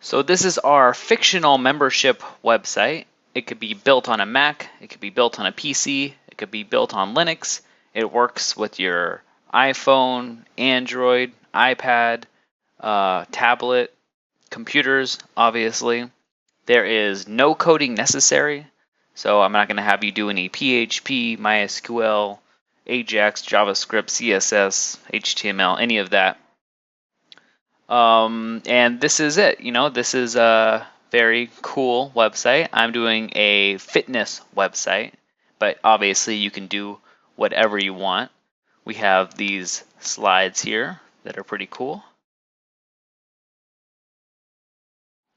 So this is our fictional membership website. It could be built on a Mac, it could be built on a PC, it could be built on Linux. It works with your iPhone, Android, iPad, tablet, computers, obviously. There is no coding necessary, so I'm not going to have you do any PHP, MySQL, Ajax, JavaScript, CSS, HTML, any of that. And this is it. This is a very cool website. I'm doing a fitness website, but obviously you can do whatever you want. We have these slides here that are pretty cool.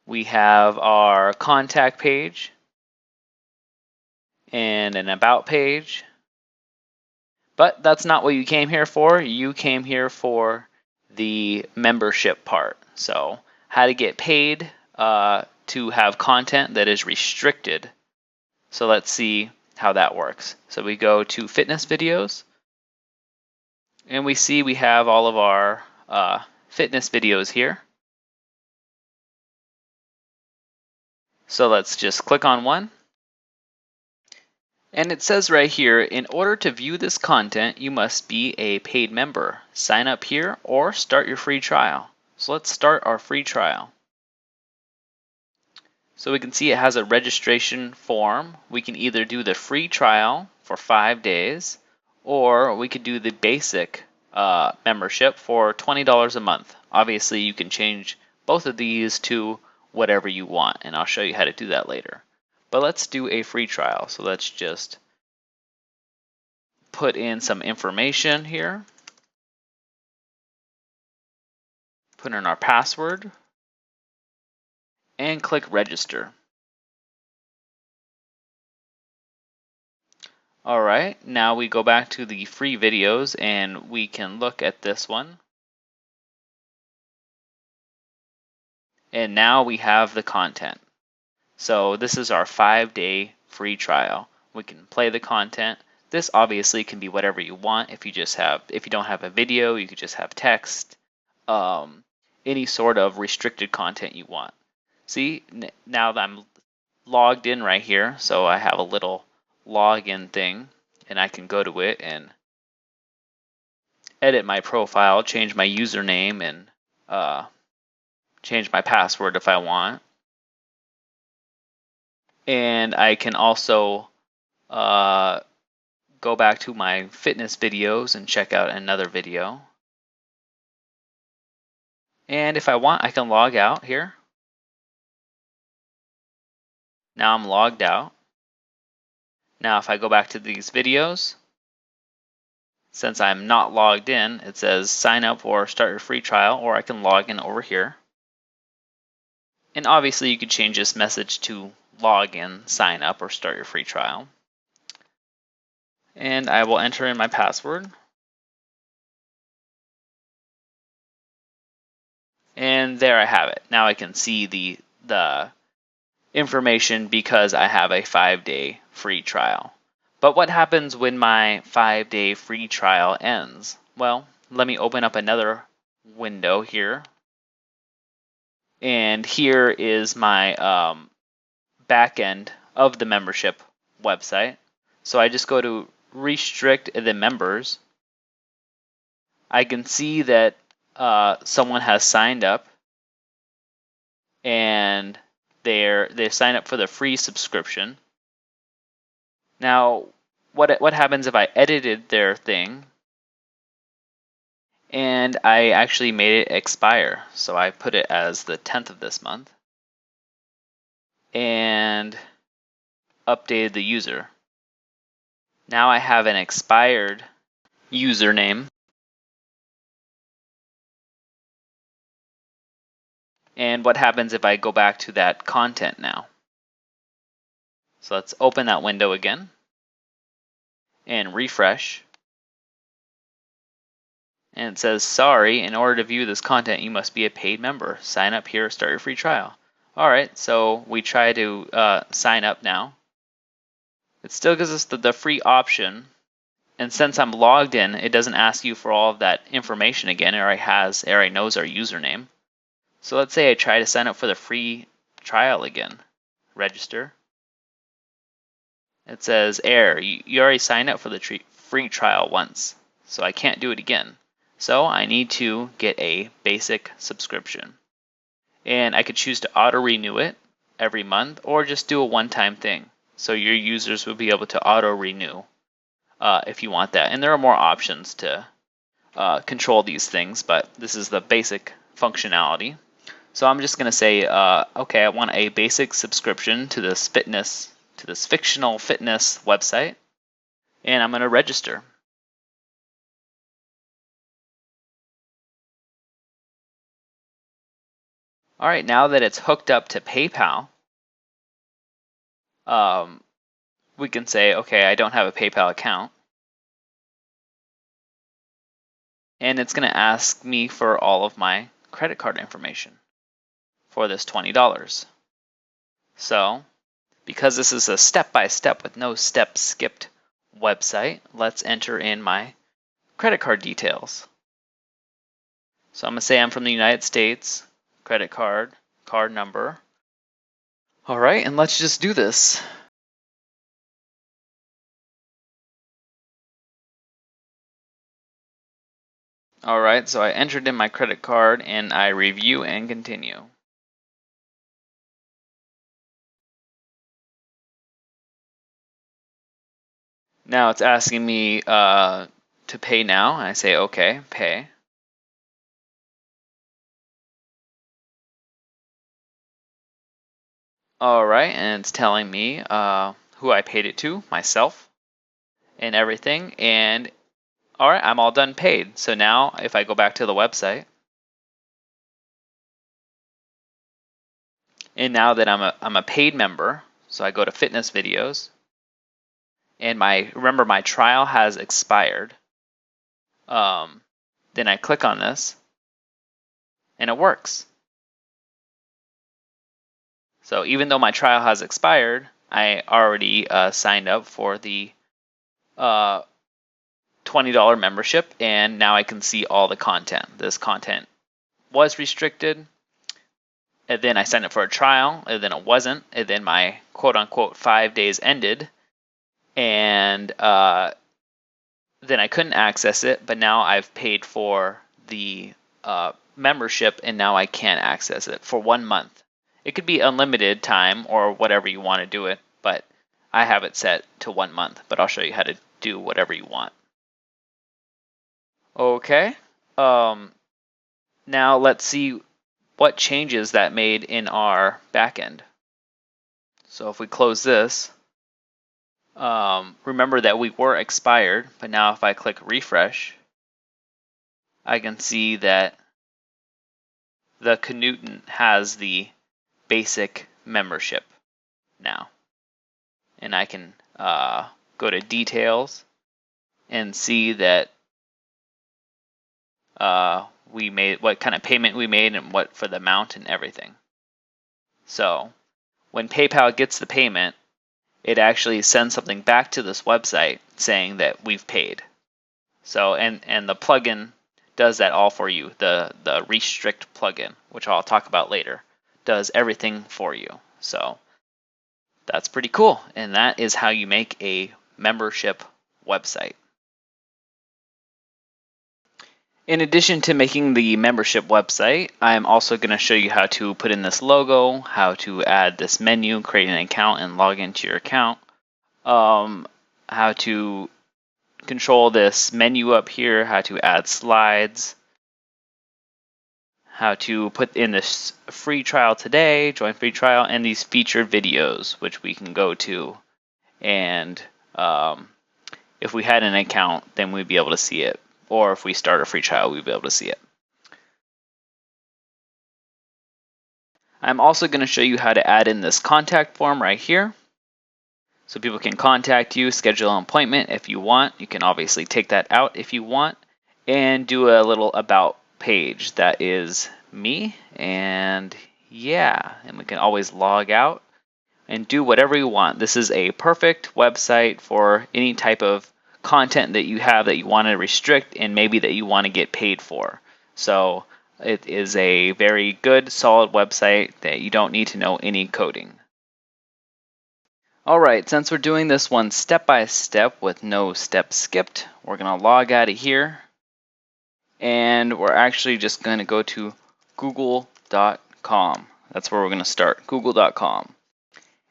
We have our contact page and an about page. But that's not what you came here for. You came here for the membership part. So how to get paid to have content that is restricted. So let's see how that works. So we go to fitness videos, and we see we have all of our fitness videos here. So let's just click on one. And it says right here, in order to view this content, you must be a paid member. Sign up here or start your free trial. So let's start our free trial. So we can see it has a registration form. We can either do the free trial for 5 days, or we could do the basic membership for $20 a month. Obviously, you can change both of these to whatever you want, and I'll show you how to do that later. But let's do a free trial. So let's just put in some information here. Put in our password and click register. All right, now we go back to the free videos and we can look at this one. And now we have the content. So this is our 5-day free trial. We can play the content. This obviously can be whatever you want. If you don't have a video, you could just have text, any sort of restricted content you want. See, now that I'm logged in right here, so I have a little login thing, and I can go to it and edit my profile, change my username, and change my password if I want. And I can also go back to my fitness videos and check out another video. And if I want, I can log out here. Now I'm logged out. Now if I go back to these videos, since I'm not logged in, it says sign up or start your free trial, or I can log in over here. And obviously you could change this message to log in, sign up, or start your free trial. And I will enter in my password. And there I have it. Now I can see the information because I have a 5-day free trial. But what happens when my 5-day free trial ends? Well, let me open up another window here. And here is my back end of the membership website. So I just go to restrict the members. I can see that someone has signed up, and they've signed up for the free subscription. Now, what happens if I edited their thing and I actually made it expire? So I put it as the 10th of this month and updated the user. Now I have an expired username. And what happens if I go back to that content now? So let's open that window again and refresh. And it says, sorry, in order to view this content, you must be a paid member. Sign up here, start your free trial. All right, so we try to sign up now. It still gives us the free option. And since I'm logged in, it doesn't ask you for all of that information again. It already knows our username. So let's say I try to sign up for the free trial again. Register. It says error. You already signed up for the free trial once, so I can't do it again. So I need to get a basic subscription. And I could choose to auto-renew it every month or just do a one-time thing. So your users will be able to auto-renew if you want that. And there are more options to control these things, but this is the basic functionality. So I'm just going to say, okay, I want a basic subscription to this fictional fitness website, and I'm going to register. All right, now that it's hooked up to PayPal, we can say, okay, I don't have a PayPal account. And it's going to ask me for all of my credit card information for this $20. So, because this is a step-by-step with no steps skipped website, let's enter in my credit card details. So I'm going to say I'm from the United States, credit card number. All right, and let's just do this. All right, so I entered in my credit card and I review and continue. Now it's asking me to pay now. I say, okay, pay. All right, and it's telling me who I paid it to, myself, and everything. And all right, I'm all done paid. So now if I go back to the website, and now that I'm a paid member, so I go to fitness videos, and remember my trial has expired. Then I click on this, and it works. So even though my trial has expired, I already signed up for the $20 membership, and now I can see all the content. This content was restricted, and then I signed up for a trial, and then it wasn't, and then my quote-unquote 5 days ended, and then I couldn't access it, but now I've paid for the membership, and now I can access it for 1 month. It could be unlimited time or whatever you want to do it, but I have it set to 1 month, but I'll show you how to do whatever you want. Okay, now let's see what changes that made in our backend. So if we close this, remember that we were expired, but now if I click refresh, I can see that the Knudten has the basic membership now. And I can go to details and see that we made what kind of payment we made and what for the amount and everything. So when PayPal gets the payment, it actually sends something back to this website saying that we've paid. So and the plugin does that all for you. The restrict plugin, which I'll talk about later, does everything for you. So that's pretty cool. And that is how you make a membership website. In addition to making the membership website, I'm also going to show you how to put in this logo, how to add this menu, create an account, and log into your account, how to control this menu up here, how to add slides, how to put in this free trial today, join free trial, and these featured videos, which we can go to. And if we had an account, then we'd be able to see it. Or if we start a free trial, we'd be able to see it. I'm also going to show you how to add in this contact form right here. So people can contact you, schedule an appointment if you want. You can obviously take that out if you want. And do a little about page. That is me. And yeah, and we can always log out and do whatever you want. This is a perfect website for any type of content that you have that you want to restrict and maybe that you want to get paid for. So It is a very good, solid website that you don't need to know any coding. All right, since we're doing this one step by step with no steps skipped, we're going to log out of here. And we're actually just going to go to google.com. That's where we're going to start, google.com.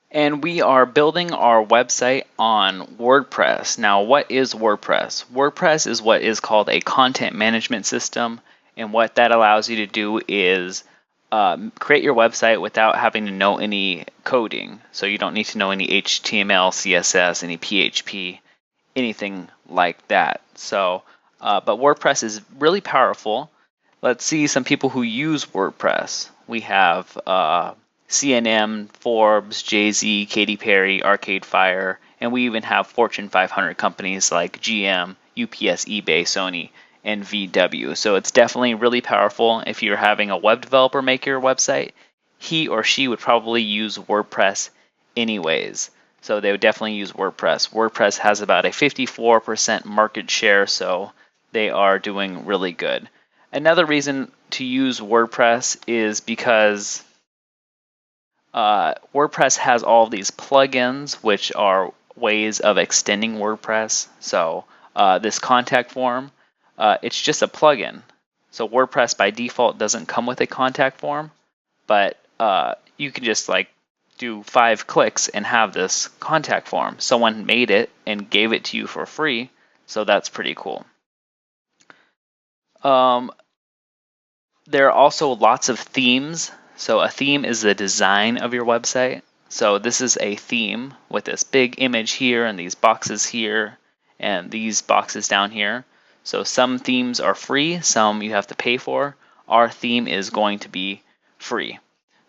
And we are building our website on WordPress. Now, what is WordPress? WordPress is what is called a content management system. And what that allows you to do is create your website without having to know any coding. So you don't need to know any HTML, CSS, any PHP, anything like that. So, but WordPress is really powerful. Let's see some people who use WordPress. We have CNN, Forbes, Jay-Z, Katy Perry, Arcade Fire, and we even have Fortune 500 companies like GM, UPS, eBay, Sony, and VW. So it's definitely really powerful. If you're having a web developer make your website, he or she would probably use WordPress anyways. So they would definitely use WordPress. WordPress has about a 54% market share, so they are doing really good. Another reason to use WordPress is because WordPress has all of these plugins, which are ways of extending WordPress. So this contact form, it's just a plugin. So WordPress by default doesn't come with a contact form, but you can just like do 5 clicks and have this contact form. Someone made it and gave it to you for free, so that's pretty cool. There are also lots of themes. So a theme is the design of your website. So this is a theme with this big image here and these boxes here and these boxes down here. So some themes are free, some you have to pay for. Our theme is going to be free.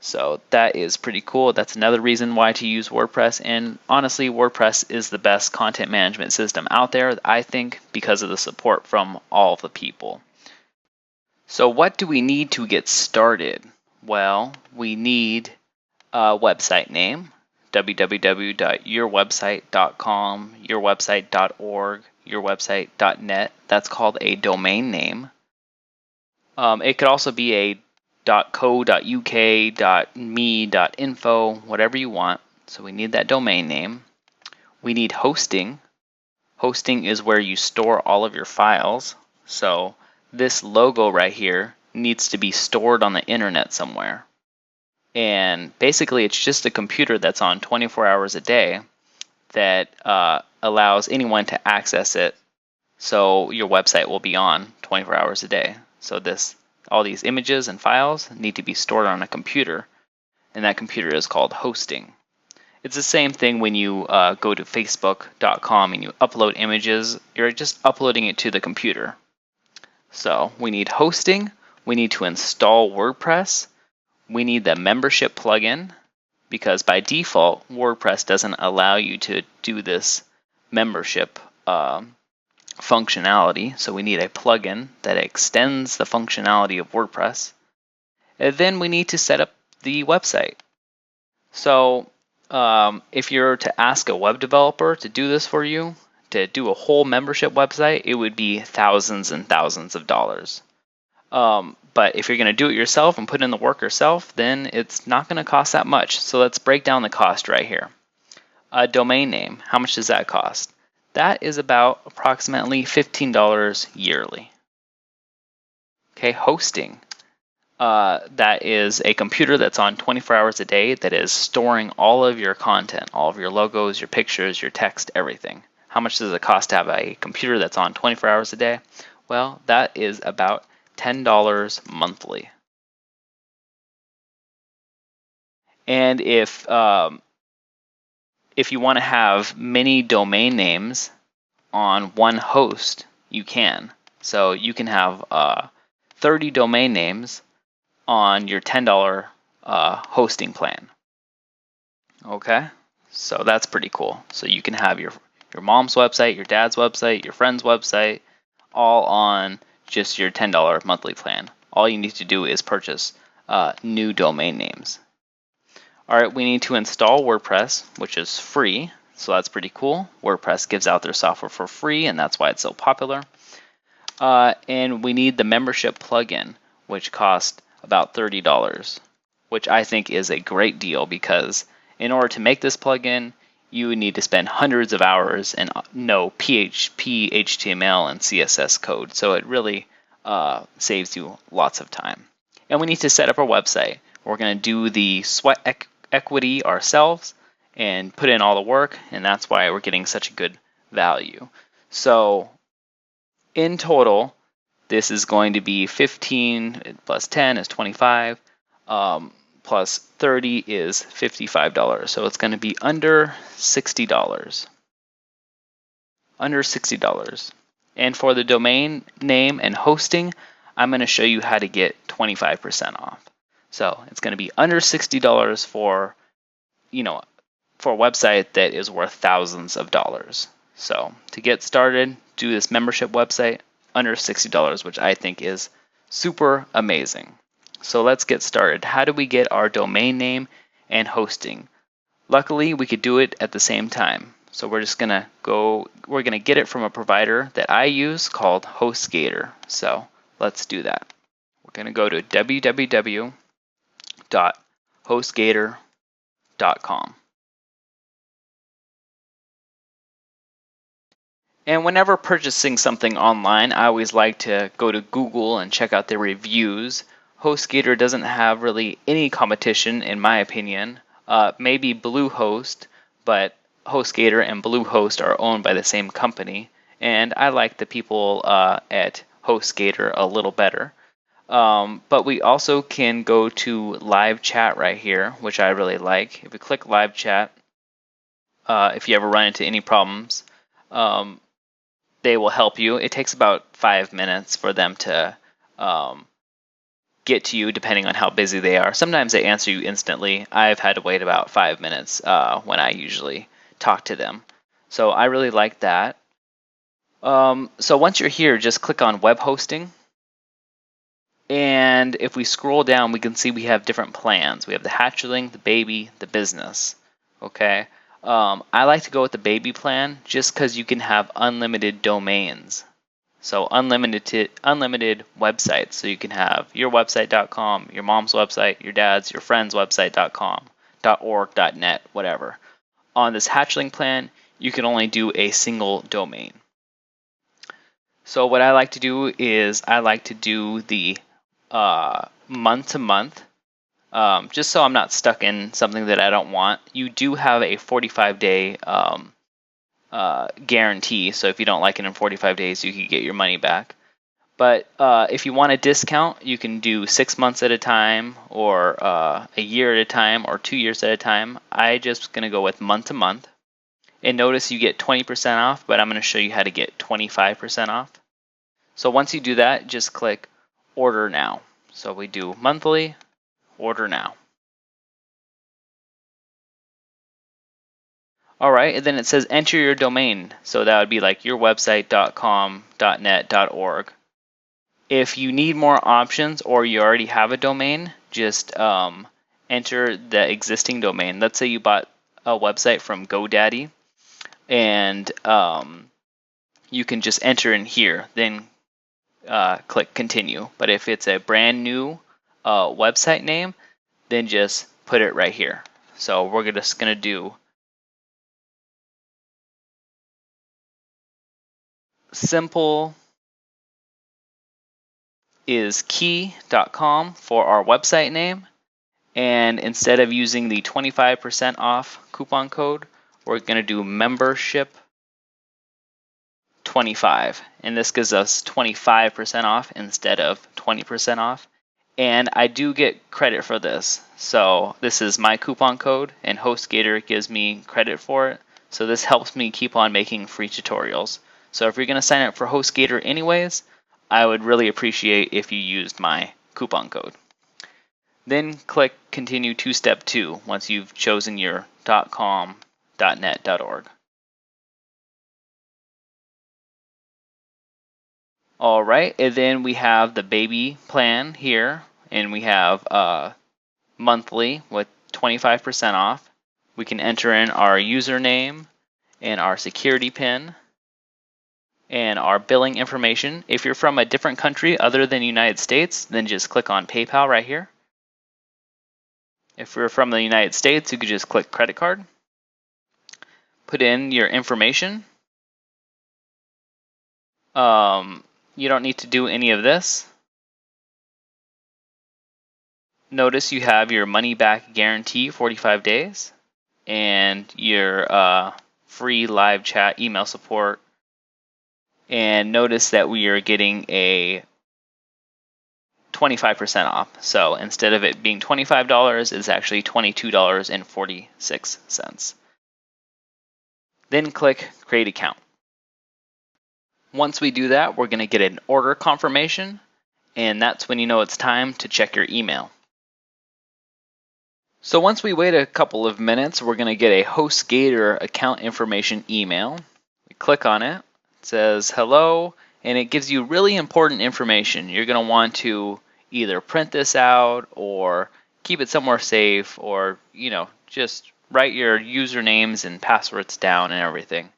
So that is pretty cool. That's another reason why to use WordPress. And honestly, WordPress is the best content management system out there, I think, because of the support from all of the people. So what do we need to get started? Well, we need a website name, www.yourwebsite.com, yourwebsite.org, yourwebsite.net. That's called a domain name. It could also be a .co.uk, .me, .info, whatever you want. So we need that domain name. We need hosting. Hosting is where you store all of your files. So this logo right here needs to be stored on the internet somewhere. And basically it's just a computer that's on 24 hours a day that allows anyone to access it. So your website will be on 24 hours a day. So all these images and files need to be stored on a computer, and that computer is called hosting. It's the same thing when you go to facebook.com and you upload images. You're just uploading it to the computer. So we need hosting, we need to install WordPress, we need the membership plugin, because by default WordPress doesn't allow you to do this membership functionality, so we need a plugin that extends the functionality of WordPress. And then we need to set up the website. So if you're to ask a web developer to do this for you, to do a whole membership website, it would be thousands and thousands of dollars. But if you're going to do it yourself and put in the work yourself, then it's not going to cost that much. So let's break down the cost right here. A domain name, how much does that cost? That is about approximately $15 yearly. Okay, hosting. That is a computer that's on 24 hours a day that is storing all of your content, all of your logos, your pictures, your text, everything. How much does it cost to have a computer that's on 24 hours a day? Well, that is about $10 monthly. And if you want to have many domain names on one host, you can. So you can have 30 domain names on your $10 hosting plan. Okay, so that's pretty cool. So you can have your mom's website, your dad's website, your friend's website, all on just your $10 monthly plan. All you need to do is purchase new domain names. All right, we need to install WordPress, which is free, so that's pretty cool. WordPress gives out their software for free, and that's why it's so popular. And we need the membership plugin. which cost about $30, which I think is a great deal because in order to make this plugin, you would need to spend hundreds of hours and know PHP, HTML, and CSS code. So it really saves you lots of time. And we need to set up our website. We're going to do the sweat equity ourselves and put in all the work, and that's why we're getting such a good value. So in total, this is going to be 15 plus 10 is 25, plus 30 is $55. So it's going to be under $60. Under $60. And for the domain name and hosting, I'm going to show you how to get 25% off. So it's going to be under $60 for, for a website that is worth thousands of dollars. So to get started, do this membership website under $60, which I think is super amazing. So let's get started. How do we get our domain name and hosting? Luckily, we could do it at the same time. So we're just going to we're going to get it from a provider that I use called HostGator. So let's do that. We're going to go to www.hostgator.com. And whenever purchasing something online, I always like to go to Google and check out their reviews. HostGator doesn't have really any competition, in my opinion. Maybe Bluehost, but HostGator and Bluehost are owned by the same company. And I like the people at HostGator a little better. But we also can go to live chat right here, which I really like. If we click live chat, if you ever run into any problems, they will help you. It takes about 5 minutes for them to get to you, depending on how busy they are. Sometimes they answer you instantly. I've had to wait about 5 minutes when I usually talk to them. So I really like that. So once you're here, just click on web hosting. And if we scroll down, we can see we have different plans. We have the hatchling, the baby, the business. Okay. I like to go with the baby plan just because you can have unlimited domains. So unlimited websites. So you can have your website.com, your mom's website, your dad's, your friend's website.com, .org, .net, whatever. On this hatchling plan, you can only do a single domain. So what I like to do is I like to do the month to month. Just so I'm not stuck in something that I don't want. You do have a 45-day guarantee, so if you don't like it in 45 days, you can get your money back. But if you want a discount, you can do 6 months at a time, or a year at a time, or 2 years at a time. I just going to go with month to month. And notice you get 20% off, but I'm going to show you how to get 25% off. So once you do that, just click Order Now. So we do monthly. Order now. All right, and then it says enter your domain. So that would be like yourwebsite.com, .net, .org. If you need more options or you already have a domain, just enter the existing domain. Let's say you bought a website from GoDaddy, and you can just enter in here, then click continue. But if it's a brand new website name, then just put it right here. So we're just going to do simple is key.com for our website name. And instead of using the 25% off coupon code, we're going to do membership 25. And this gives us 25% off instead of 20% off. And I do get credit for this. So this is my coupon code, and HostGator gives me credit for it. So this helps me keep on making free tutorials. So if you're going to sign up for HostGator anyways, I would really appreciate if you used my coupon code. Then click Continue to Step 2 once you've chosen your .com, .net, .org. All right, and then we have the baby plan here, and we have monthly with 25% off. We can enter in our username and our security PIN. and our billing information. If you're from a different country other than the United States, then just click on PayPal right here. If you're from the United States, you could just click credit card. Put in your information. You don't need to do any of this. Notice you have your money back guarantee 45 days and your free live chat email support. And notice that we are getting a 25% off. So instead of it being $25, it's actually $22.46. Then click Create Account. Once we do that, we're going to get an order confirmation, and that's when you know it's time to check your email. So once we wait a couple of minutes, we're going to get a HostGator account information email. We click on it. It says hello, and it gives you really important information. You're going to want to either print this out or keep it somewhere safe, or just write your usernames and passwords down and everything.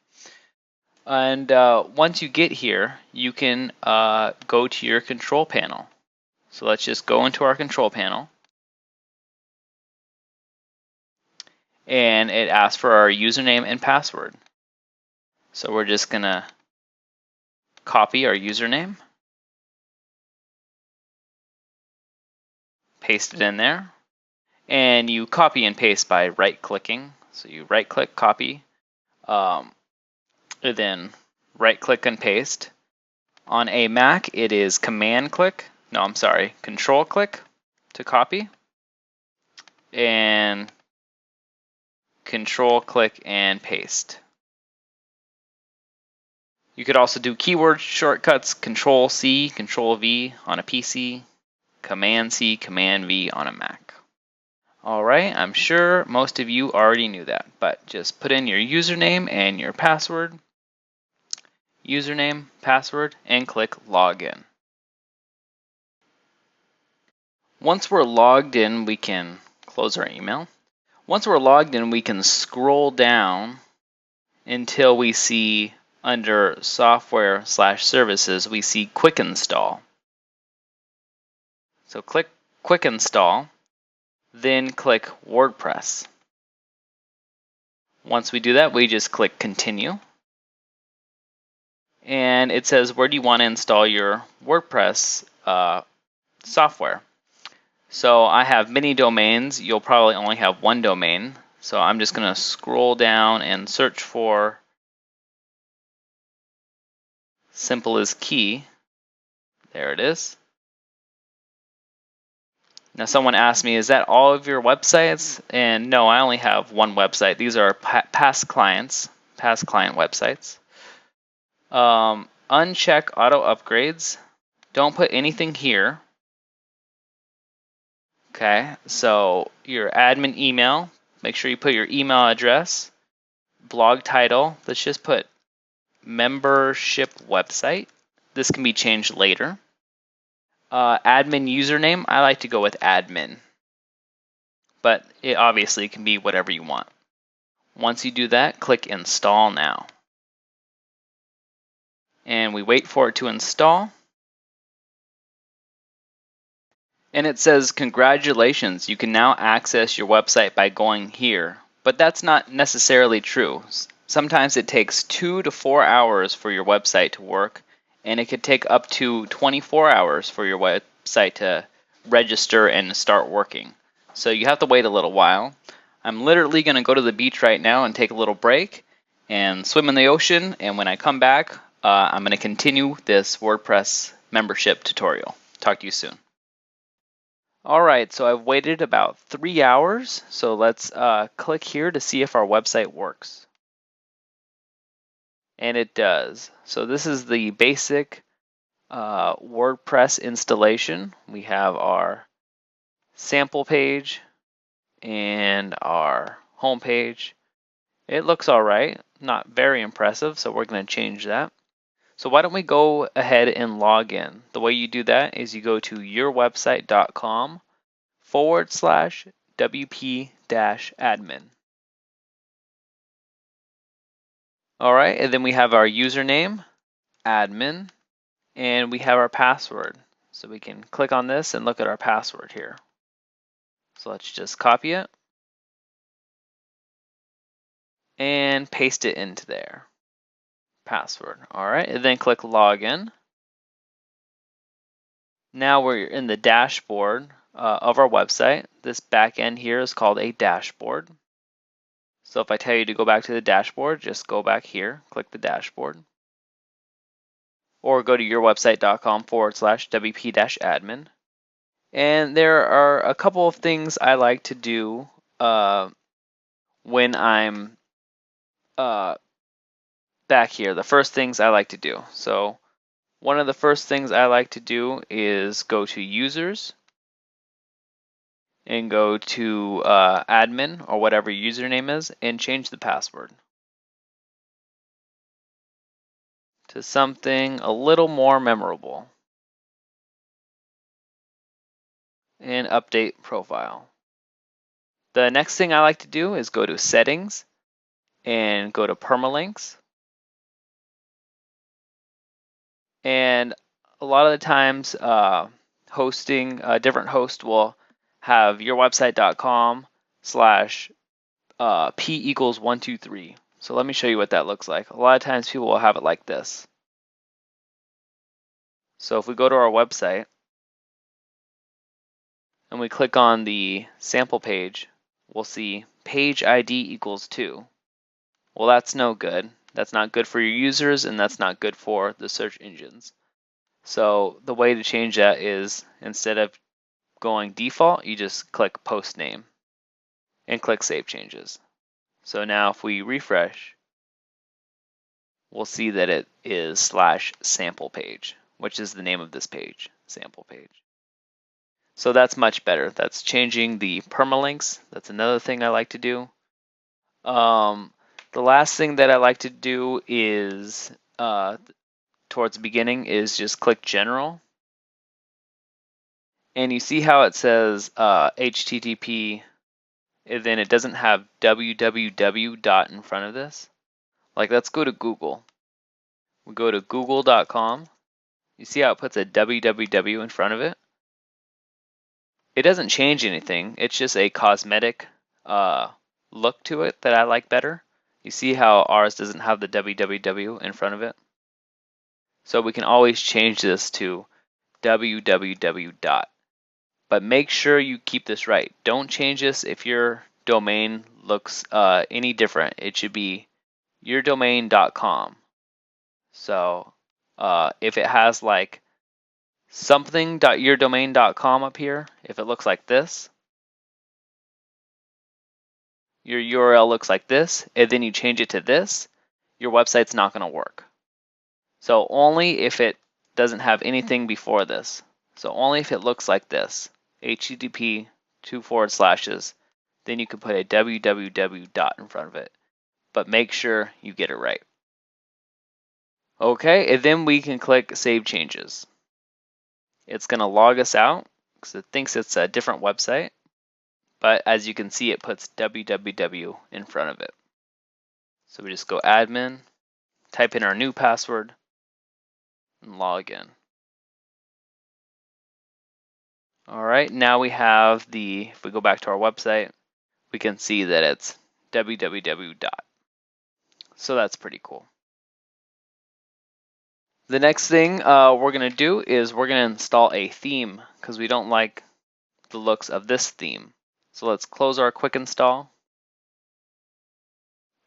And once you get here, you can go to your control panel. So let's just go into our control panel. And it asks for our username and password. So we're just going to copy our username, paste it in there, and you copy and paste by right-clicking. So you right-click, copy, and then right-click and paste. On a Mac, it is Control-click to copy, and Control-click and paste. You could also do keyword shortcuts, Control-C, Control-V on a PC, Command-C, Command-V on a Mac. All right, I'm sure most of you already knew that, but just put in your username and your password, username, password, and click Login. Once we're logged in, we can close our email. Once we're logged in, we can scroll down until we see under Software/Services, we see Quick Install. So click Quick Install, then click WordPress. Once we do that, we just click Continue. And it says, where do you want to install your WordPress software? So I have many domains. You'll probably only have one domain. So I'm just going to scroll down and search for Simple as Key. There it is. Now someone asked me, is that all of your websites? And no, I only have one website. These are past client websites. Uncheck auto upgrades. Don't put anything here. Okay, so your admin email, make sure you put your email address. Blog title, let's just put membership website. This can be changed later. Admin username, I like to go with admin, but it obviously can be whatever you want. Once you do that, click Install Now. And we wait for it to install. And it says, congratulations, you can now access your website by going here. But that's not necessarily true. Sometimes it takes 2 to 4 hours for your website to work, and it could take up to 24 hours for your website to register and start working. So you have to wait a little while. I'm literally going to go to the beach right now and take a little break and swim in the ocean, and when I come back, I'm going to continue this WordPress membership tutorial. Talk to you soon. Alright, so I've waited about 3 hours, so let's click here to see if our website works. And it does. So this is the basic WordPress installation. We have our sample page and our home page. It looks alright, not very impressive, so we're going to change that. So why don't we go ahead and log in. The way you do that is you go to yourwebsite.com/wp-admin. All right, and then we have our username, admin, and we have our password. So we can click on this and look at our password here. So let's just copy it and paste it into there. Password. All right, and then click login. Now we're in the dashboard of our website. This back end here is called a dashboard. So if I tell you to go back to the dashboard, just go back here, click the dashboard, or go to yourwebsite.com/wp-admin. And there are a couple of things I like to do when I'm back here. The first things I like to do. So one of the first things I like to do is go to users and go to admin or whatever your username is and change the password to something a little more memorable and update profile. The next thing I like to do is go to settings and go to permalinks. And a lot of the times hosting, a different host will have yourwebsite.com/p = 123. So let me show you what that looks like. A lot of times people will have it like this. So if we go to our website and we click on the sample page, we'll see page ID = 2. Well, that's no good. That's not good for your users, and that's not good for the search engines. So the way to change that is, instead of going default, you just click post name and click save changes. So now if we refresh, we'll see that it is /sample page, which is the name of this page, sample page. So that's much better. That's changing the permalinks. That's another thing I like to do. The last thing that I like to do is towards the beginning is just click general. And you see how it says HTTP, and then it doesn't have www. in front of this? Like, let's go to Google. We go to google.com. You see how it puts a www in front of it? It doesn't change anything. It's just a cosmetic look to it that I like better. You see how ours doesn't have the www in front of it? So we can always change this to www. But make sure you keep this right. Don't change this if your domain looks any different. It should be yourdomain.com. So if it has like something.yourdomain.com up here, if it looks like this, your URL looks like this, and then you change it to this, your website's not going to work. So only if it doesn't have anything before this. So only if it looks like this, HTTP 2//, then you can put a www. In front of it. But make sure you get it right. Okay, and then we can click Save Changes. It's going to log us out because it thinks it's a different website. But as you can see, it puts www in front of it. So we just go admin, type in our new password, and log in. All right, now we have if we go back to our website, we can see that it's www. So that's pretty cool. The next thing we're going to do is we're going to install a theme because we don't like the looks of this theme. So let's close our quick install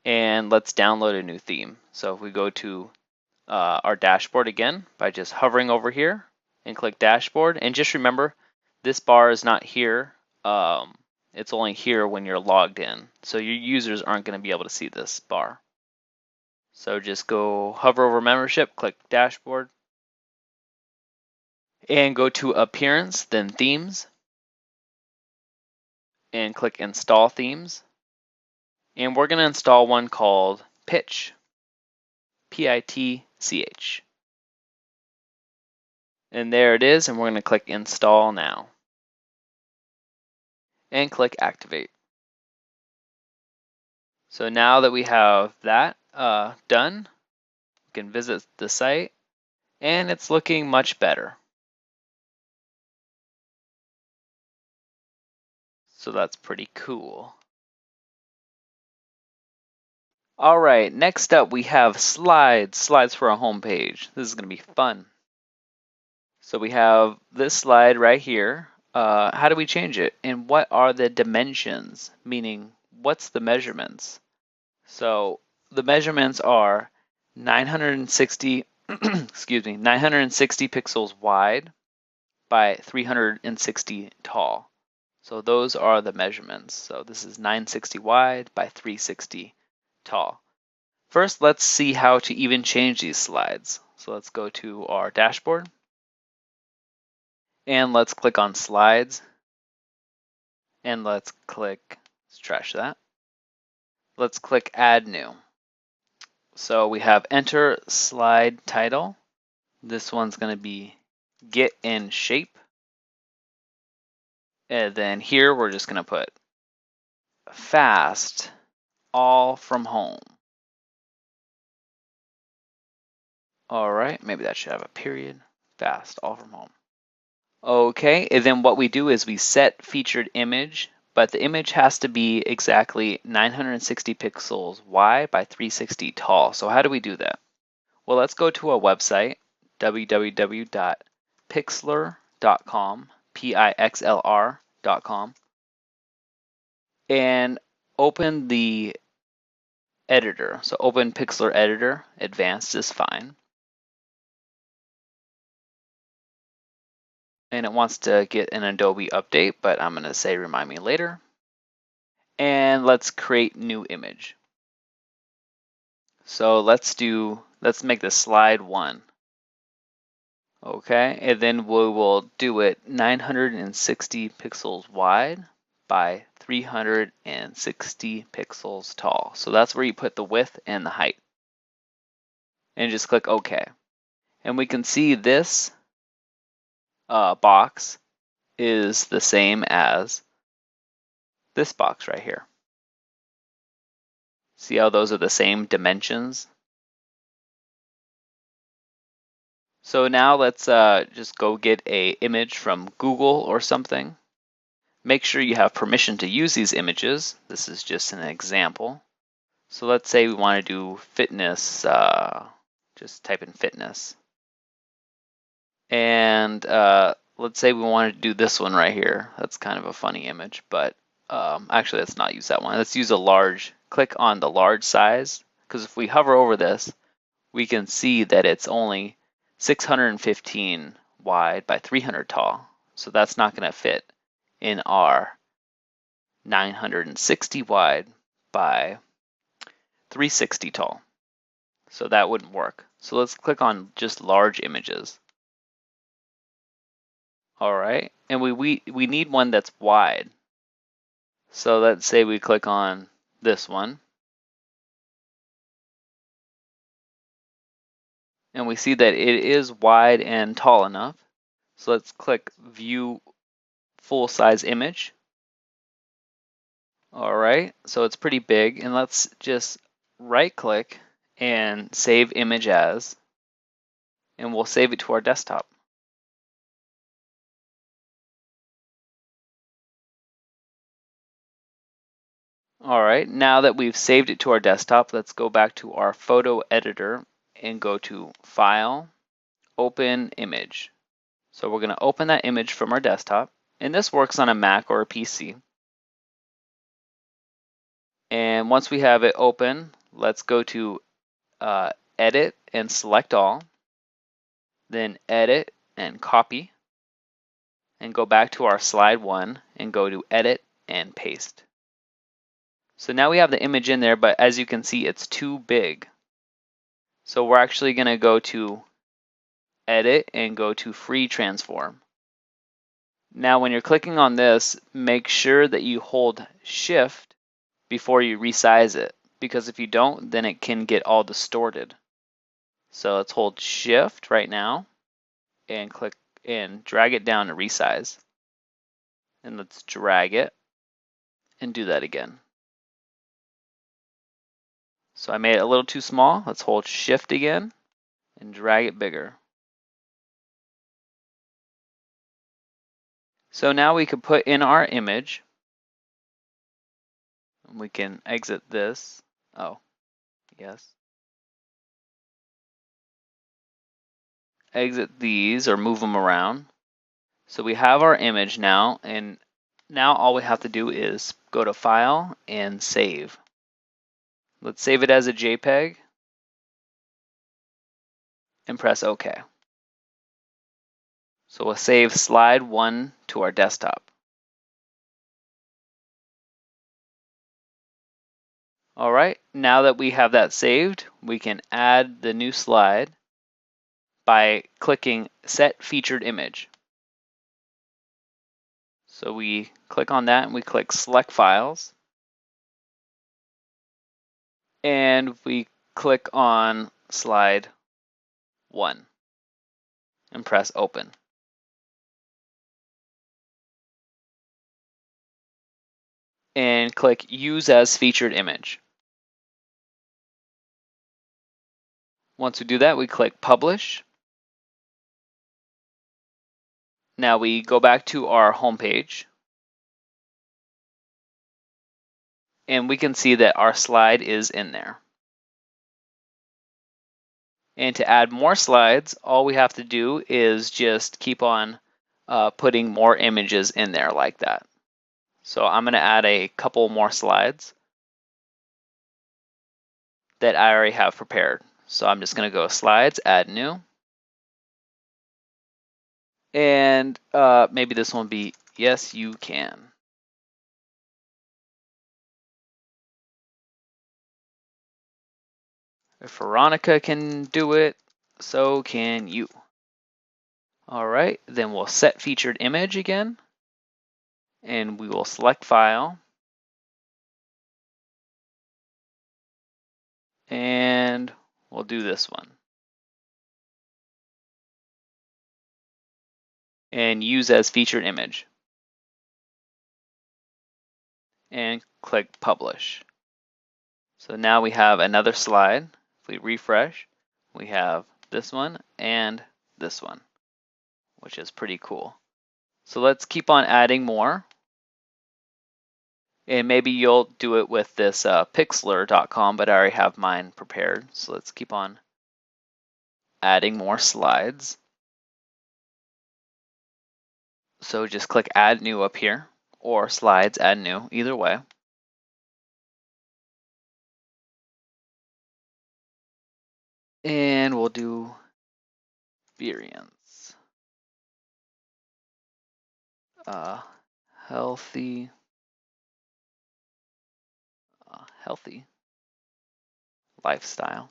and let's download a new theme. So if we go to our dashboard again by just hovering over here and click dashboard, and just remember this bar is not here. It's only here when you're logged in. So your users aren't going to be able to see this bar. So just go hover over membership, click dashboard, and go to appearance, then themes, and click install themes. And we're going to install one called Pitch, Pitch. And there it is, and we're going to click install now. And click activate. So now that we have that done, we can visit the site And it's looking much better. So that's pretty cool. All right, next up we have slides for a home page. This is going to be fun. So we have this slide right here. How do we change it? And what are the dimensions? Meaning, what's the measurements? So the measurements are 960, excuse me, 960 pixels wide by 360 tall. So those are the measurements. So this is 960 wide by 360 tall. First, let's see how to even change these slides. So let's go to our dashboard and let's click on slides and let's trash that. Let's click add new. So we have enter slide title. This one's going to be get in shape. And then here we're just going to put fast all from home. All right, maybe that should have a period. Fast all from home. Okay, and then what we do is we set featured image, but the image has to be exactly 960 pixels wide by 360 tall. So how do we do that? Well, let's go to our website, www.pixlr.com, Pixlr.com, and open the editor. So open Pixlr Editor, advanced is fine. And it wants to get an Adobe update, but I'm going to say remind me later. And let's create new image. So let's make the slide 1. Okay, and then we will do it 960 pixels wide by 360 pixels tall. So that's where you put the width and the height. And just click OK. And we can see this box is the same as this box right here. See how those are the same dimensions? So now let's just go get an image from Google or something. Make sure you have permission to use these images. This is just an example. So let's say we want to do fitness, just type in fitness. And let's say we wanted to do this one right here. That's kind of a funny image, but actually let's not use that one. Let's use a large, click on the large size, because if we hover over this, we can see that it's only 615 wide by 300 tall. So that's not going to fit in our 960 wide by 360 tall. So that wouldn't work. So let's click on just large images. All right, and we need one that's wide. So let's say we click on this one. And we see that it is wide and tall enough. So let's click View Full Size Image. All right, so it's pretty big. And let's just right click and save image as. And we'll save it to our desktop. All right, now that we've saved it to our desktop, let's go back to our photo editor and go to File, Open Image. So we're going to open that image from our desktop. And this works on a Mac or a PC. And once we have it open, let's go to Edit and select all. Then Edit and copy. And go back to our slide 1 and go to Edit and Paste. So now we have the image in there, but as you can see, it's too big. So we're actually going to go to Edit and go to Free Transform. Now when you're clicking on this, make sure that you hold Shift before you resize it, because if you don't, then it can get all distorted. So let's hold Shift right now and click and drag it down to resize. And let's drag it and do that again. So I made it a little too small. Let's hold Shift again and drag it bigger. So now we could put in our image. We can exit this. Oh, yes. Exit these or move them around. So we have our image now, and now all we have to do is go to File and Save. Let's save it as a JPEG and press OK. So we'll save slide 1 to our desktop. All right, now that we have that saved, we can add the new slide by clicking Set Featured Image. So we click on that and we click Select Files. And we click on slide 1 and press Open. And click Use as Featured Image. Once we do that, we click Publish. Now we go back to our home page. And we can see that our slide is in there. And to add more slides, all we have to do is just keep on putting more images in there like that. So I'm going to add a couple more slides that I already have prepared. So I'm just going to go Slides, Add New. And maybe this one will be Yes, You Can. If Veronica can do it, so can you. All right, then we'll set featured image again, and we will select File, and we'll do this one. And use as featured image. And click Publish. So now we have another slide. If we refresh, we have this one and this one, which is pretty cool. So let's keep on adding more. And maybe you'll do it with this pixlr.com, but I already have mine prepared. So let's keep on adding more slides. So just click Add New up here, or Slides, Add New, either way. And we'll do experience. Healthy lifestyle.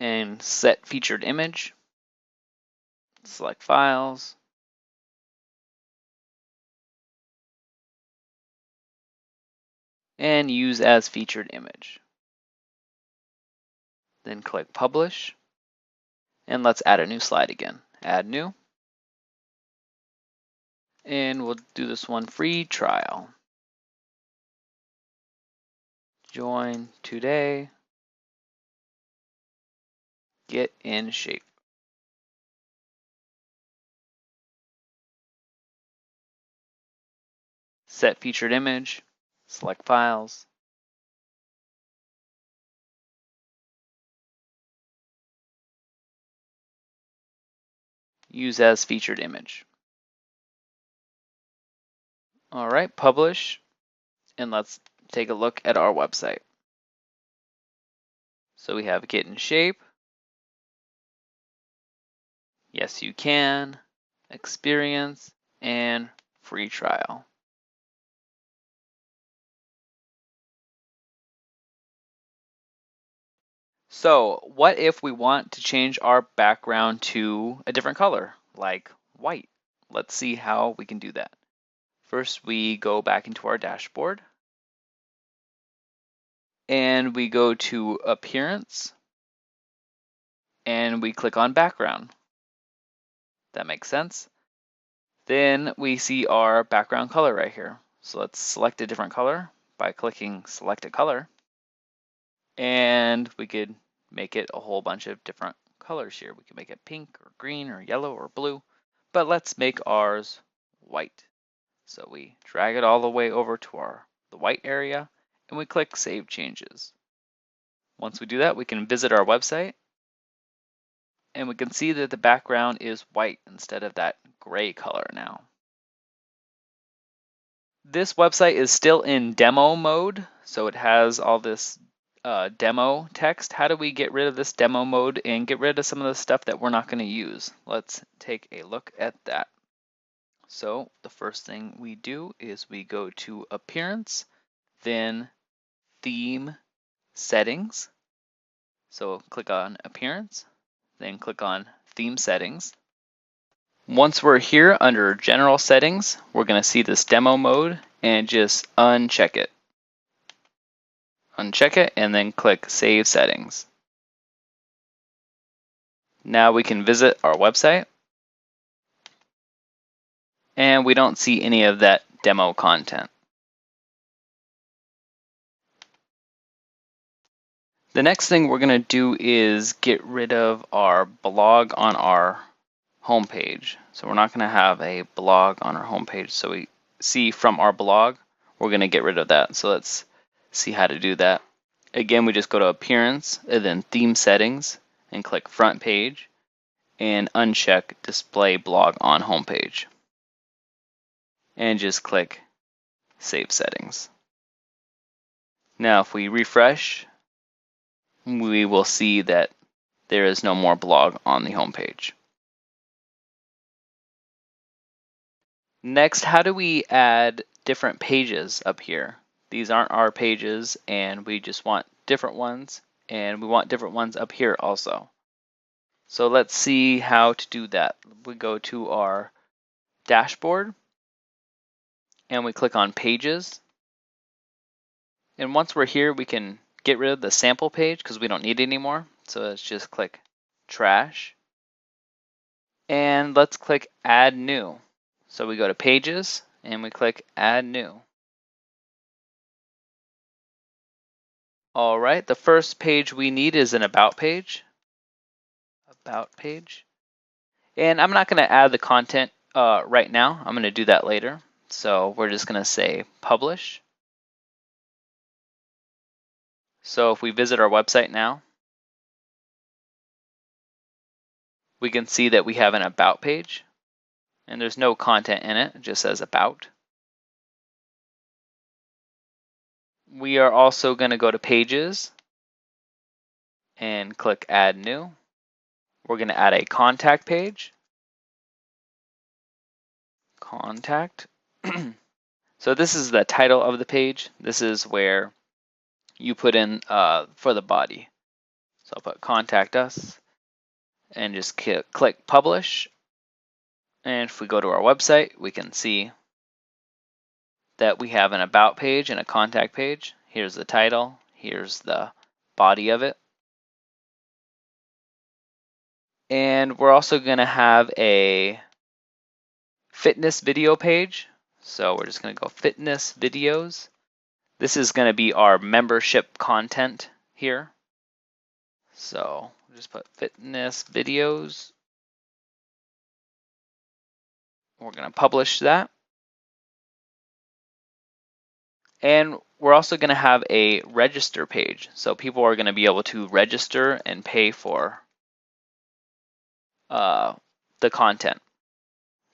And set featured image. Select files. And use as featured image. Then click Publish. And let's add a new slide again. Add New. And we'll do this one, free trial. Join today. Get in shape. Set featured image. Select files. Use as featured image. All right, publish. And let's take a look at our website. So we have Get in Shape. Yes, You Can. Experience. And free trial. So what if we want to change our background to a different color, like white? Let's see how we can do that. First, we go back into our dashboard. And we go to Appearance. And we click on Background. That makes sense. Then we see our background color right here. So let's select a different color by clicking Select a Color. And we could make it a whole bunch of different colors. colors here. We can make it pink or green or yellow or blue, but let's make ours white. So we drag it all the way over to the white area and we click Save Changes. Once we do that, we can visit our website and we can see that the background is white instead of that gray color now. This website is still in demo mode, so it has all this demo text. How do we get rid of this demo mode and get rid of some of the stuff that we're not going to use? Let's take a look at that. So the first thing we do is we go to Appearance, then Theme Settings. So click on Appearance, then click on Theme Settings. Once we're here under General Settings, we're going to see this demo mode and just uncheck it. Uncheck it and then click Save Settings. Now we can visit our website and we don't see any of that demo content. The next thing we're going to do is get rid of our blog on our homepage. So we're not going to have a blog on our homepage. So we see from our blog, we're going to get rid of that. So let's see how to do that. Again, we just go to Appearance and then Theme Settings and click Front Page and uncheck Display Blog on Homepage. And just click Save Settings. Now if we refresh, we will see that there is no more blog on the homepage. Next, how do we add different pages up here? These aren't our pages and we just want different ones, and we want different ones up here also. So let's see how to do that. We go to our dashboard and we click on Pages. And once we're here, we can get rid of the sample page because we don't need it anymore. So let's just click Trash. And let's click Add New. So we go to Pages and we click Add New. All right, the first page we need is an About page. About page. And I'm not going to add the content right now. I'm going to do that later. So we're just going to say Publish. So if we visit our website now, we can see that we have an About page. And there's no content in it. It just says About. We are also going to go to Pages and click Add New. We're going to add a contact page. Contact. So this is the title of the page. This is where you put in for the body. So I'll put Contact Us and just click Publish. And if we go to our website, we can see that we have an About page and a Contact page. Here's the title. Here's the body of it. And we're also going to have a fitness video page. So we're just going to go Fitness Videos. This is going to be our membership content here. So we'll just put Fitness Videos. We're going to publish that. And we're also going to have a register page. So people are going to be able to register and pay for the content.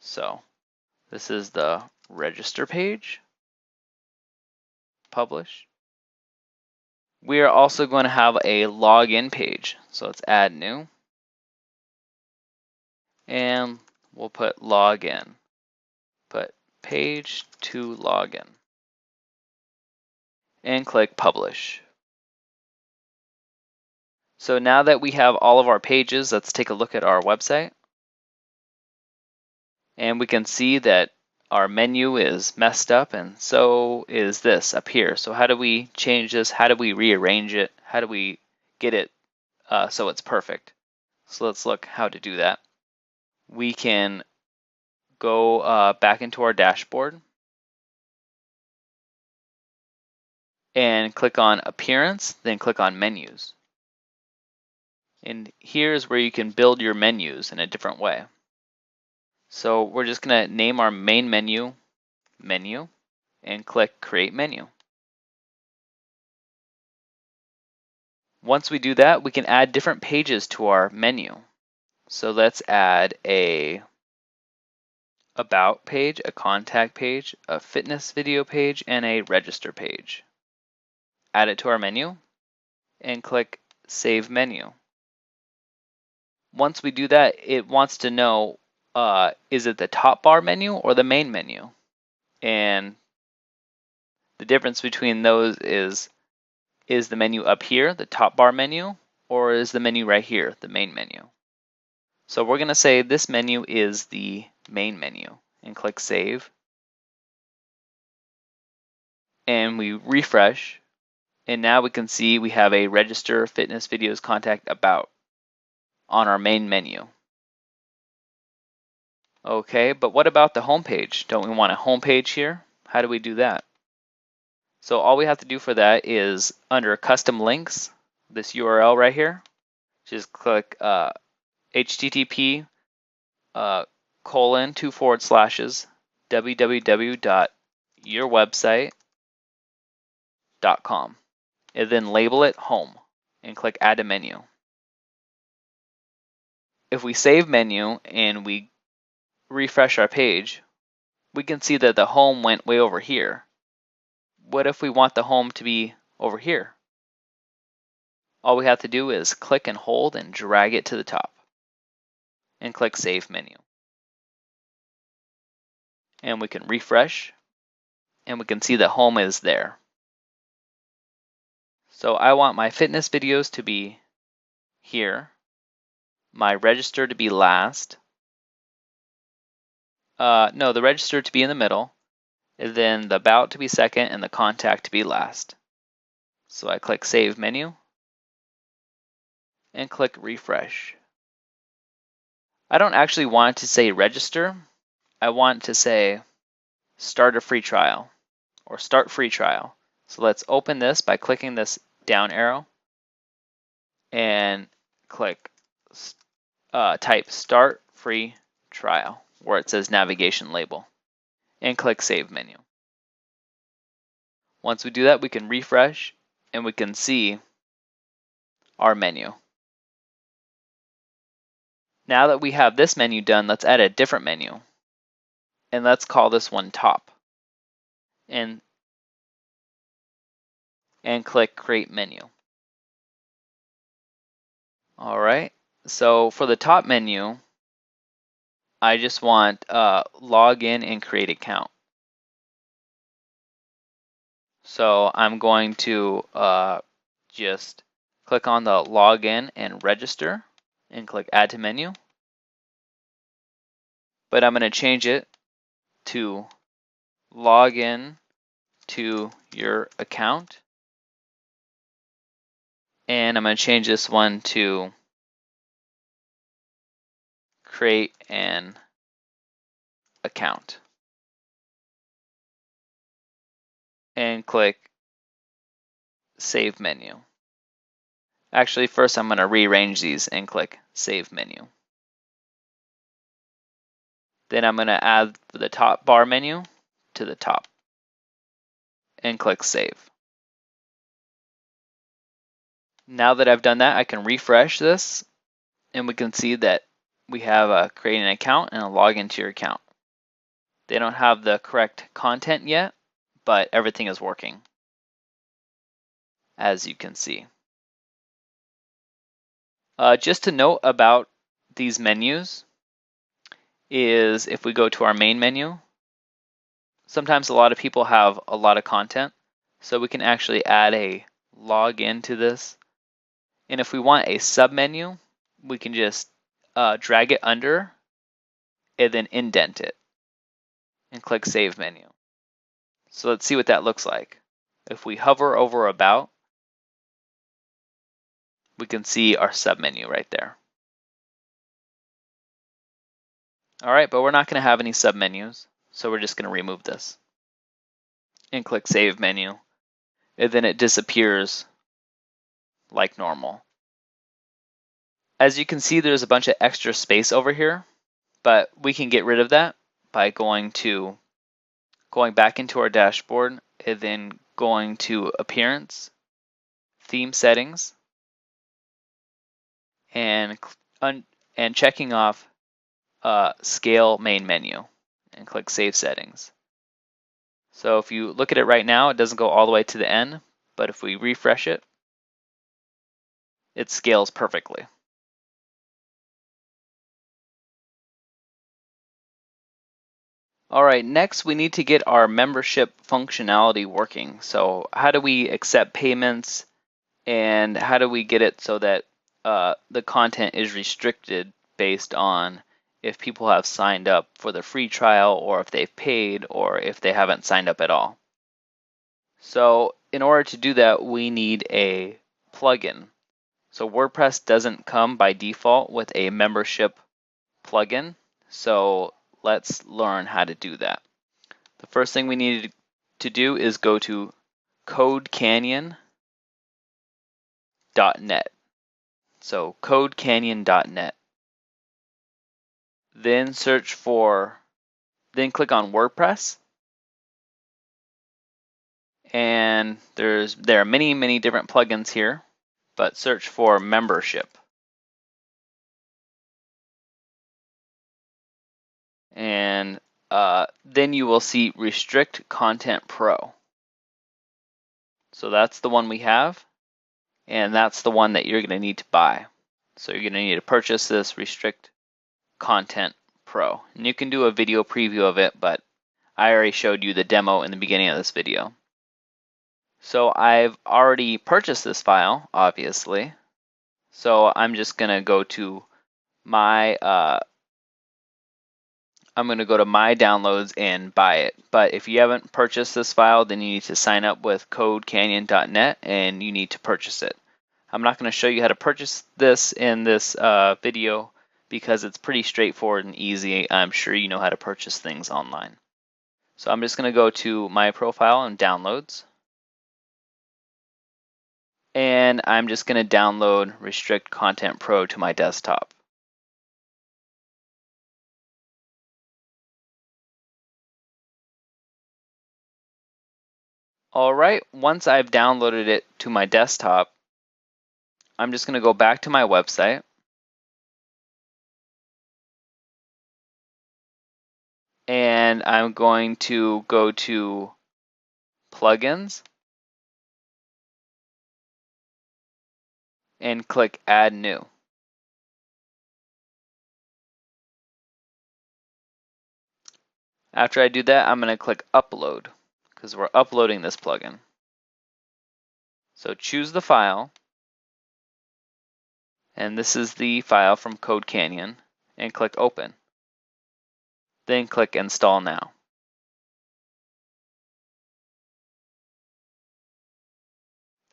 So this is the register page. Publish. We are also going to have a login page. So let's add new. And we'll put login. Put page to login. And click Publish. So now that we have all of our pages, let's take a look at our website. And we can see that our menu is messed up, and so is this up here. So how do we change this? How do we rearrange it? How do we get it so it's perfect? So let's look how to do that. We can go back into our dashboard and click on Appearance, then click on Menus. And here's where you can build your menus in a different way. So we're just going to name our main menu, menu, and click Create Menu. Once we do that, we can add different pages to our menu. So let's add a About page, a Contact page, a Fitness video page, and a Register page. Add it to our menu and click Save Menu. Once we do that, it wants to know, is it the top bar menu or the main menu? And the difference between those is the menu up here, the top bar menu, or is the menu right here, the main menu? So we're going to say this menu is the main menu and click Save. And we refresh, and now we can see we have a Register, Fitness, Videos, Contact, About on our main menu. Okay, but what about the home page? Don't we want a home page here? How do we do that? So all we have to do for that is under Custom Links, this URL right here, just click http www.yourwebsite.com, and then label it Home and click Add a Menu. If we save menu and we refresh our page, we can see that the home went way over here. What if we want the home to be over here? All we have to do is click and hold and drag it to the top and click Save Menu. And we can refresh and we can see the home is there. So I want my fitness videos to be here, my register to be last, no, the register to be in the middle, and then the about to be second and the contact to be last. So I click Save Menu and click Refresh. I don't actually want it to say register. I want to say start a free trial or start free trial. So let's open this by clicking this down arrow and click type start free trial where it says navigation label and click Save Menu. Once we do that, we can refresh and we can see our menu. Now that we have this menu done, let's add a different menu. And let's call this one Top. And click Create Menu. All right, so for the top menu, I just want log in and create account. So I'm going to just click on the login and register and click add to menu. But I'm going to change it to log in to your account. And I'm going to change this one to create an account. And click Save Menu. Actually, first I'm going to rearrange these and click Save Menu. Then I'm going to add the top bar menu to the top and click Save. Now that I've done that, I can refresh this and we can see that we have a create an account and a login to your account. They don't have the correct content yet, but everything is working, as you can see. Just to note about these menus is if we go to our main menu, sometimes a lot of people have a lot of content, so we can actually add a login to this. And if we want a submenu, we can just drag it under and then indent it and click Save Menu. So let's see what that looks like. If we hover over About, we can see our submenu right there. All right, but we're not going to have any submenus, so we're just going to remove this and click Save Menu, and then it disappears like normal. As you can see, there's a bunch of extra space over here, but we can get rid of that by going back into our dashboard and then going to Appearance, Theme Settings, and checking off Scale Main Menu, and click Save Settings. So if you look at it right now, it doesn't go all the way to the end, but if we refresh it, it scales perfectly. All right, next we need to get our membership functionality working. So how do we accept payments, and how do we get it so that the content is restricted based on if people have signed up for the free trial, or if they've paid, or if they haven't signed up at all? So in order to do that, we need a plugin. So WordPress doesn't come by default with a membership plugin. So let's learn how to do that. The first thing we need to do is go to codecanyon.net. So codecanyon.net. Then click on WordPress. And there are many different plugins here, but search for membership. And then you will see Restrict Content Pro. So that's the one we have, and that's the one that you're going to need to buy. So you're going to need to purchase this Restrict Content Pro. And you can do a video preview of it, but I already showed you the demo in the beginning of this video. So I've already purchased this file, obviously. So I'm just going to go to my my downloads and buy it. But if you haven't purchased this file, then you need to sign up with codecanyon.net and you need to purchase it. I'm not going to show you how to purchase this in this video because it's pretty straightforward and easy. I'm sure you know how to purchase things online. So I'm just going to go to my profile and downloads. And I'm just going to download Restrict Content Pro to my desktop. All right, once I've downloaded it to my desktop, I'm just going to go back to my website. And I'm going to go to Plugins and click Add New. After I do that, I'm going to click Upload because we're uploading this plugin. So choose the file, and this is the file from Code Canyon, and click Open. Then click Install Now.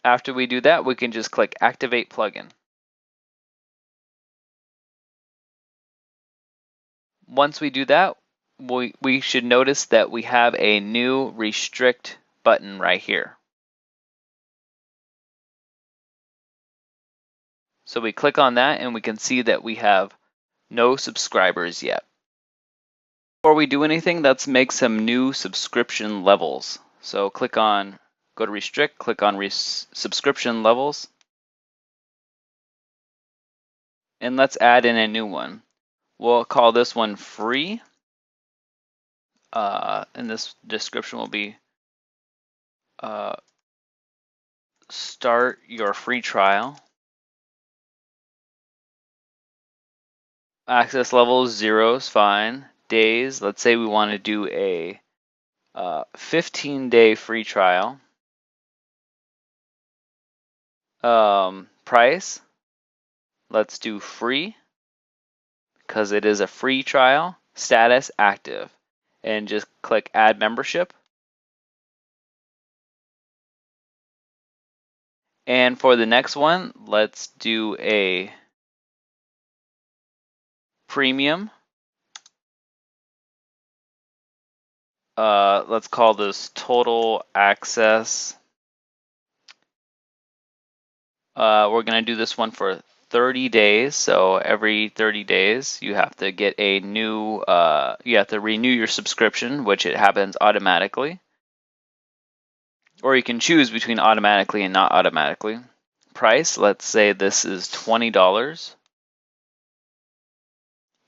After we do that, we can just click Activate Plugin. Once we do that, we should notice that we have a new Restrict button right here. So we click on that and we can see that we have no subscribers yet. Before we do anything, let's make some new subscription levels. So go to Restrict, click on Subscription Levels, and let's add in a new one. We'll call this one Free, and this description will be Start your free trial. Access levels 0 is fine. Days, let's say we want to do a 15-day free trial. Price, let's do free because it is a free trial. Status, active, and just click Add Membership. And for the next one, let's do a premium. Let's call this Total Access. We're going to do this one for 30 days. So every 30 days, you have to get a new, you have to renew your subscription, which it happens automatically. Or you can choose between automatically and not automatically. Price, let's say this is $20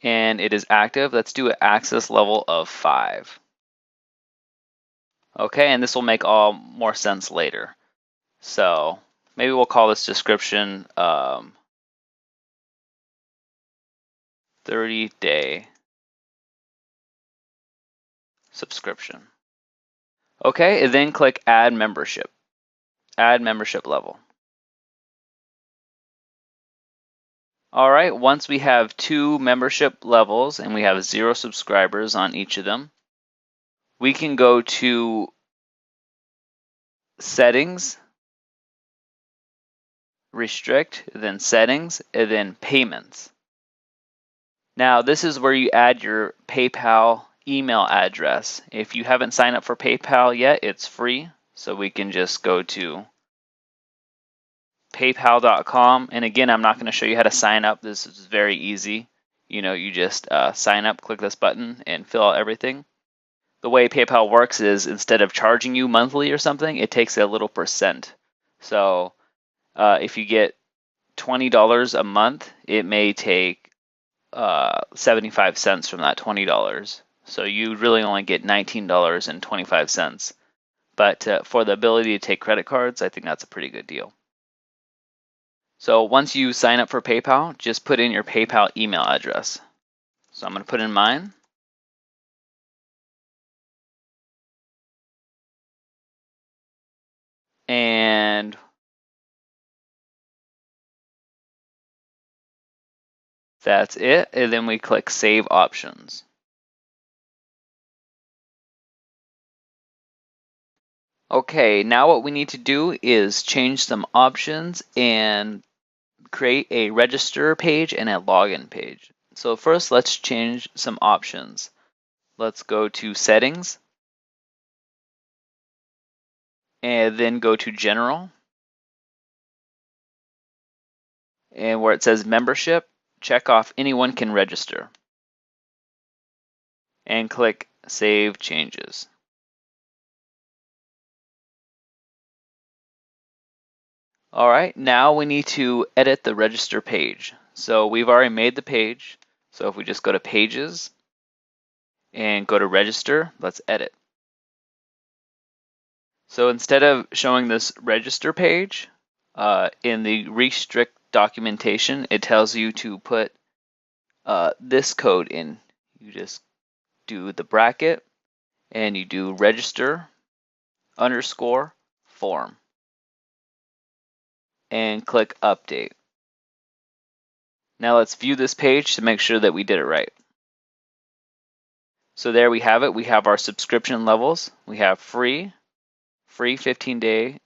and it is active. Let's do an access level of 5. Okay, and this will make all more sense later. So maybe we'll call this description 30-day subscription. Okay, and then click Add Membership. Add membership level. All right, once we have 2 membership levels and we have 0 subscribers on each of them, we can go to Settings, Restrict, then Settings, and then Payments. Now, this is where you add your PayPal email address. If you haven't signed up for PayPal yet, it's free. So we can just go to paypal.com. And again, I'm not going to show you how to sign up. This is very easy. You just sign up, click this button, and fill out everything. The way PayPal works is instead of charging you monthly or something, it takes a little percent. So if you get $20 a month, it may take 75 cents from that $20. So you really only get $19.25. But for the ability to take credit cards, I think that's a pretty good deal. So once you sign up for PayPal, just put in your PayPal email address. So I'm going to put in mine. And that's it. And then we click Save Options. Okay, now what we need to do is change some options and create a register page and a login page. So first, let's change some options. Let's go to Settings and then go to General. And where it says Membership, check off Anyone can register. And click Save Changes. All right, now we need to edit the register page. So we've already made the page. So if we just go to Pages and go to Register, let's edit. So instead of showing this register page, in the restrict documentation, it tells you to put this code in. You just do the bracket and you do register _ form and click update. Now let's view this page to make sure that we did it right. So there we have it. We have our subscription levels. We have free 15-day,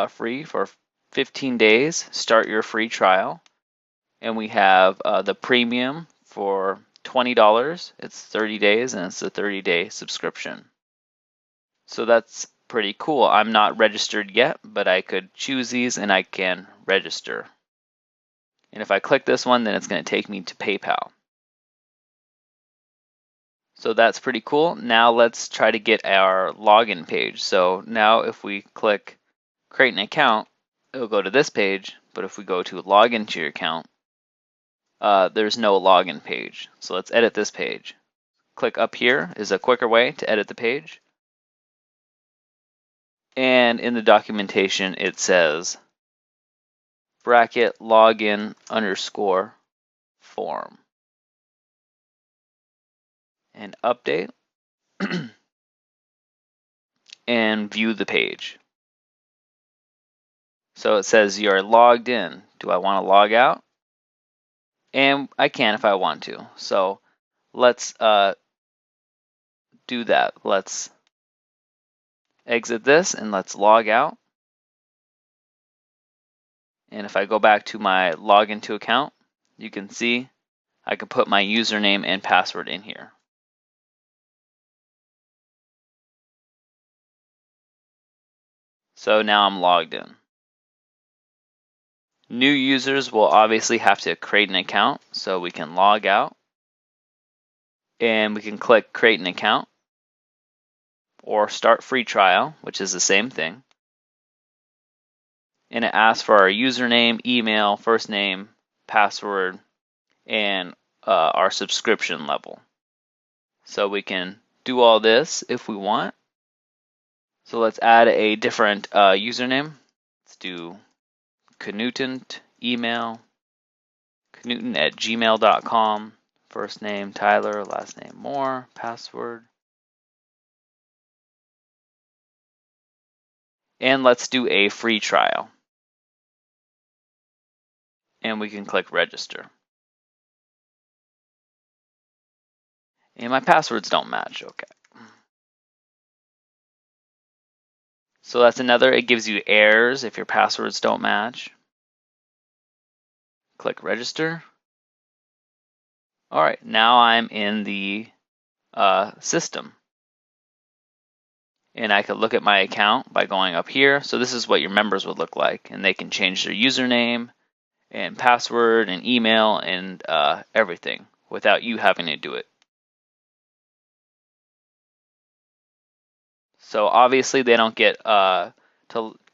free for 15 days, start your free trial. And we have the premium for $20. It's 30 days and it's a 30-day subscription. So that's pretty cool. I'm not registered yet, but I could choose these and I can register. And if I click this one, then it's going to take me to PayPal. So that's pretty cool. Now let's try to get our login page. So now if we click create an account, it'll go to this page. But if we go to log into your account, there's no login page. So let's edit this page. Click up here is a quicker way to edit the page. And in the documentation, it says bracket login _ form and update and view the page. So it says you're logged in. Do I want to log out? And I can if I want to. So let's do that. Let's exit this and let's log out. And if I go back to my login to account, you can see I can put my username and password in here. So now I'm logged in. New users will obviously have to create an account, so we can log out and we can click create an account or start free trial, which is the same thing. And it asks for our username, email, first name, password, and our subscription level. So we can do all this if we want. So let's add a different username. Let's do Knutent email, Knutent@gmail.com, first name Tyler, last name Moore, password. And let's do a free trial. And we can click register. And my passwords don't match, okay. So that's another, it gives you errors if your passwords don't match. Click register. All right, now I'm in the system. And I could look at my account by going up here. So this is what your members would look like. And they can change their username and password and email and everything without you having to do it. So obviously they don't get to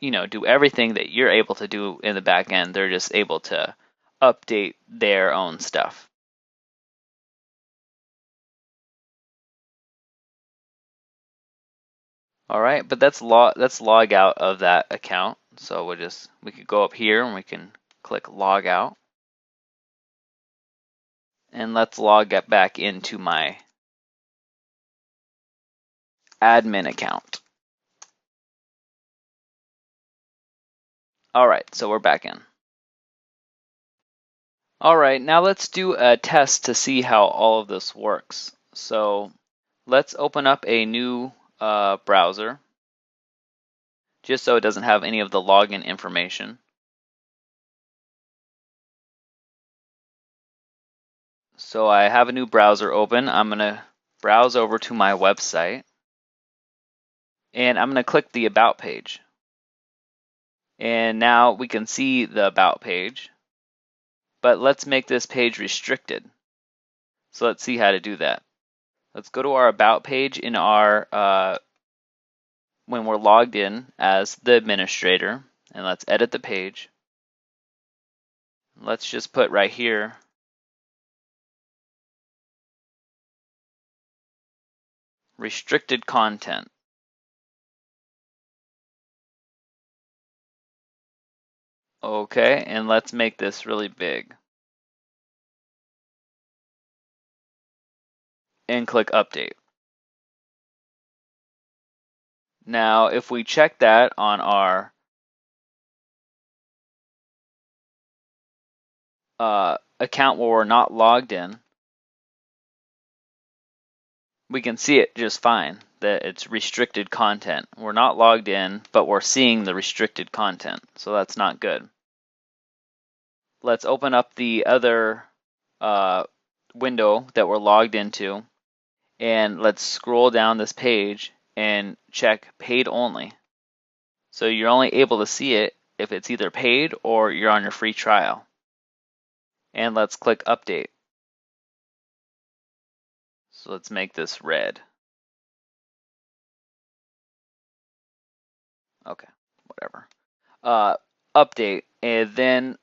do everything that you're able to do in the back end. They're just able to update their own stuff. All right, but let's log out of that account. So we could go up here and we can click log out. And let's log it back into my admin account. All right, so we're back in. All right, now let's do a test to see how all of this works. So let's open up a new browser, just so it doesn't have any of the login information. So I have a new browser open. I'm going to browse over to my website, and I'm going to click the About page. And now we can see the About page, but let's make this page restricted. So let's see how to do that. Let's go to our About page in our when we're logged in as the administrator, and let's edit the page. Let's just put right here restricted content. Okay, and let's make this really big. And click update. Now, if we check that on our account where we're not logged in, we can see it just fine, that it's restricted content. We're not logged in, but we're seeing the restricted content, so that's not good. Let's open up the other window that we're logged into, and let's scroll down this page and check paid only. So you're only able to see it if it's either paid or you're on your free trial. And let's click update. So let's make this red. Okay, whatever. Update, and then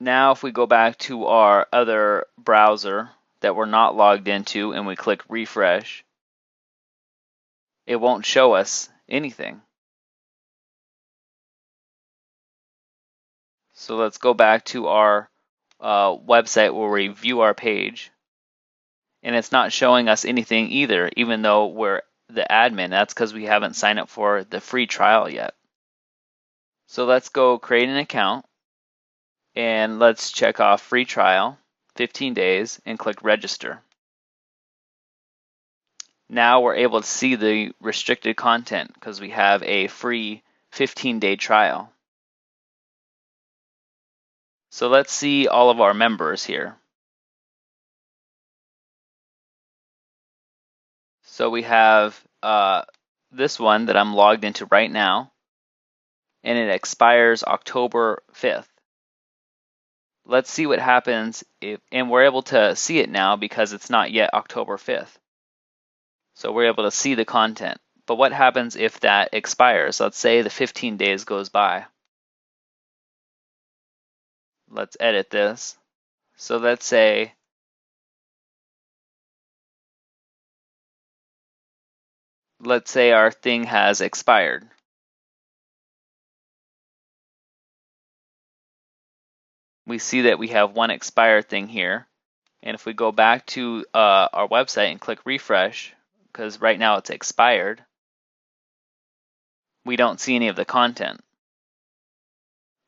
now if we go back to our other browser that we're not logged into and we click refresh, it won't show us anything. So let's go back to our website where we view our page, and it's not showing us anything either, even though we're the admin. That's because we haven't signed up for the free trial yet. So let's go create an account, and let's check off free trial, 15 days, and click register. Now we're able to see the restricted content because we have a free 15-day trial. So let's see all of our members here. So we have this one that I'm logged into right now. and it expires October 5th. Let's see what happens and we're able to see it now because it's not yet October 5th. So we're able to see the content. But what happens if that expires? Let's say the 15 days goes by. Let's edit this. So let's say our thing has expired. We see that we have one expired thing here. And if we go back to our website and click refresh, because right now it's expired, we don't see any of the content.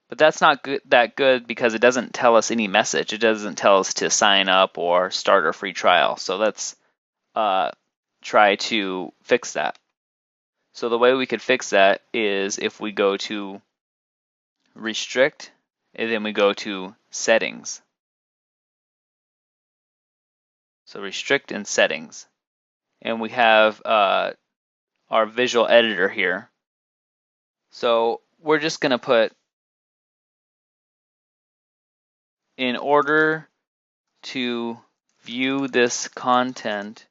But that's not that good because it doesn't tell us any message. It doesn't tell us to sign up or start our free trial. So let's try to fix that. So the way we could fix that is if we go to restrict, and then we go to settings. So restrict and settings. And we have our visual editor here. So we're just going to put, in order to view this content,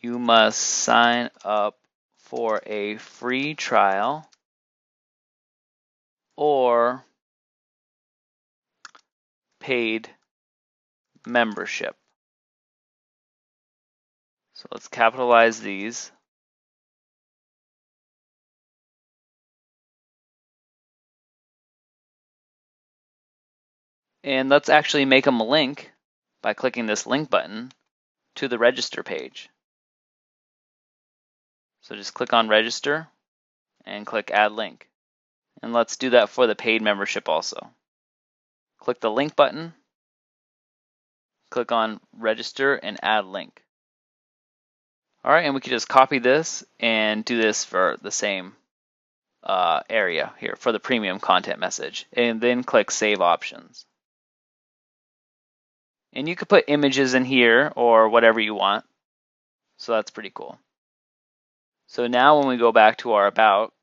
you must sign up for a free trial or paid membership. So let's capitalize these. And let's actually make them a link by clicking this link button to the register page. So just click on register and click add link. And let's do that for the paid membership also. Click the link button, click on register and add link. All right, and we can just copy this and do this for the same area here for the premium content message, and then click save options. And you could put images in here or whatever you want. So that's pretty cool. So now when we go back to our about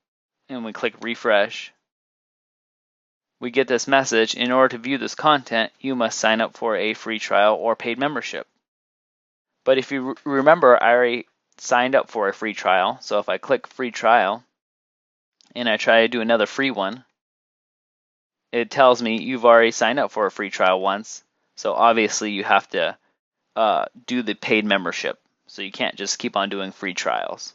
and we click refresh, we get this message: in order to view this content, you must sign up for a free trial or paid membership. But if you remember, I already signed up for a free trial. So if I click free trial and I try to do another free one, it tells me you've already signed up for a free trial once. So obviously you have to do the paid membership. So you can't just keep on doing free trials.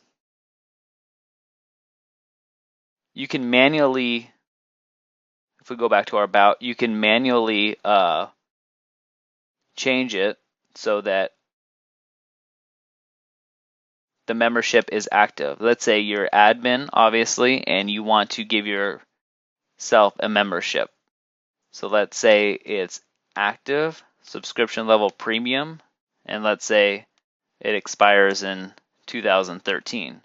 You can manually, if we go back to our about, you can manually change it so that the membership is active. Let's say you're admin, obviously, and you want to give yourself a membership. So let's say it's active, subscription level premium, and let's say it expires in 2013.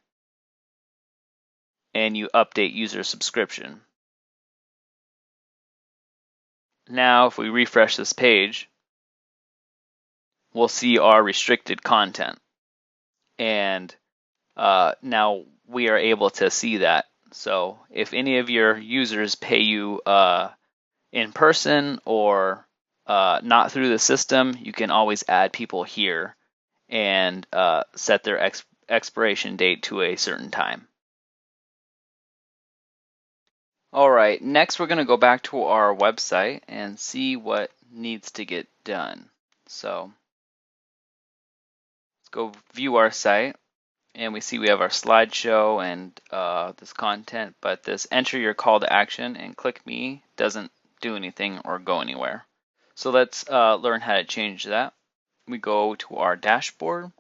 And you update user subscription. Now, if we refresh this page, we'll see our restricted content. And now we are able to see that. So if any of your users pay you in person or not through the system, you can always add people here and set their expiration date to a certain time. All right, next we're going to go back to our website and see what needs to get done. So let's go view our site, and we see we have our slideshow and this content, but this enter your call to action and click me doesn't do anything or go anywhere. So let's learn how to change that. We go to our dashboard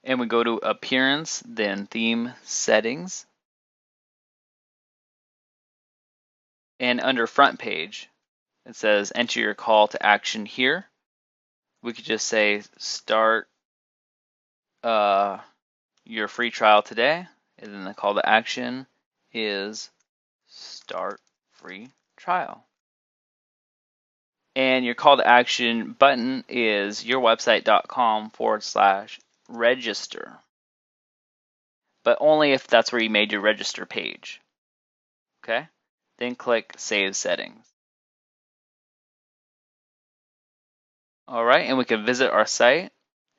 and we go to appearance, then theme settings. And under front page, it says enter your call to action here. We could just say start your free trial today. And then the call to action is start free trial. And your call to action button is yourwebsite.com/register. But only if that's where you made your register page. Okay, then click Save Settings. All right, and we can visit our site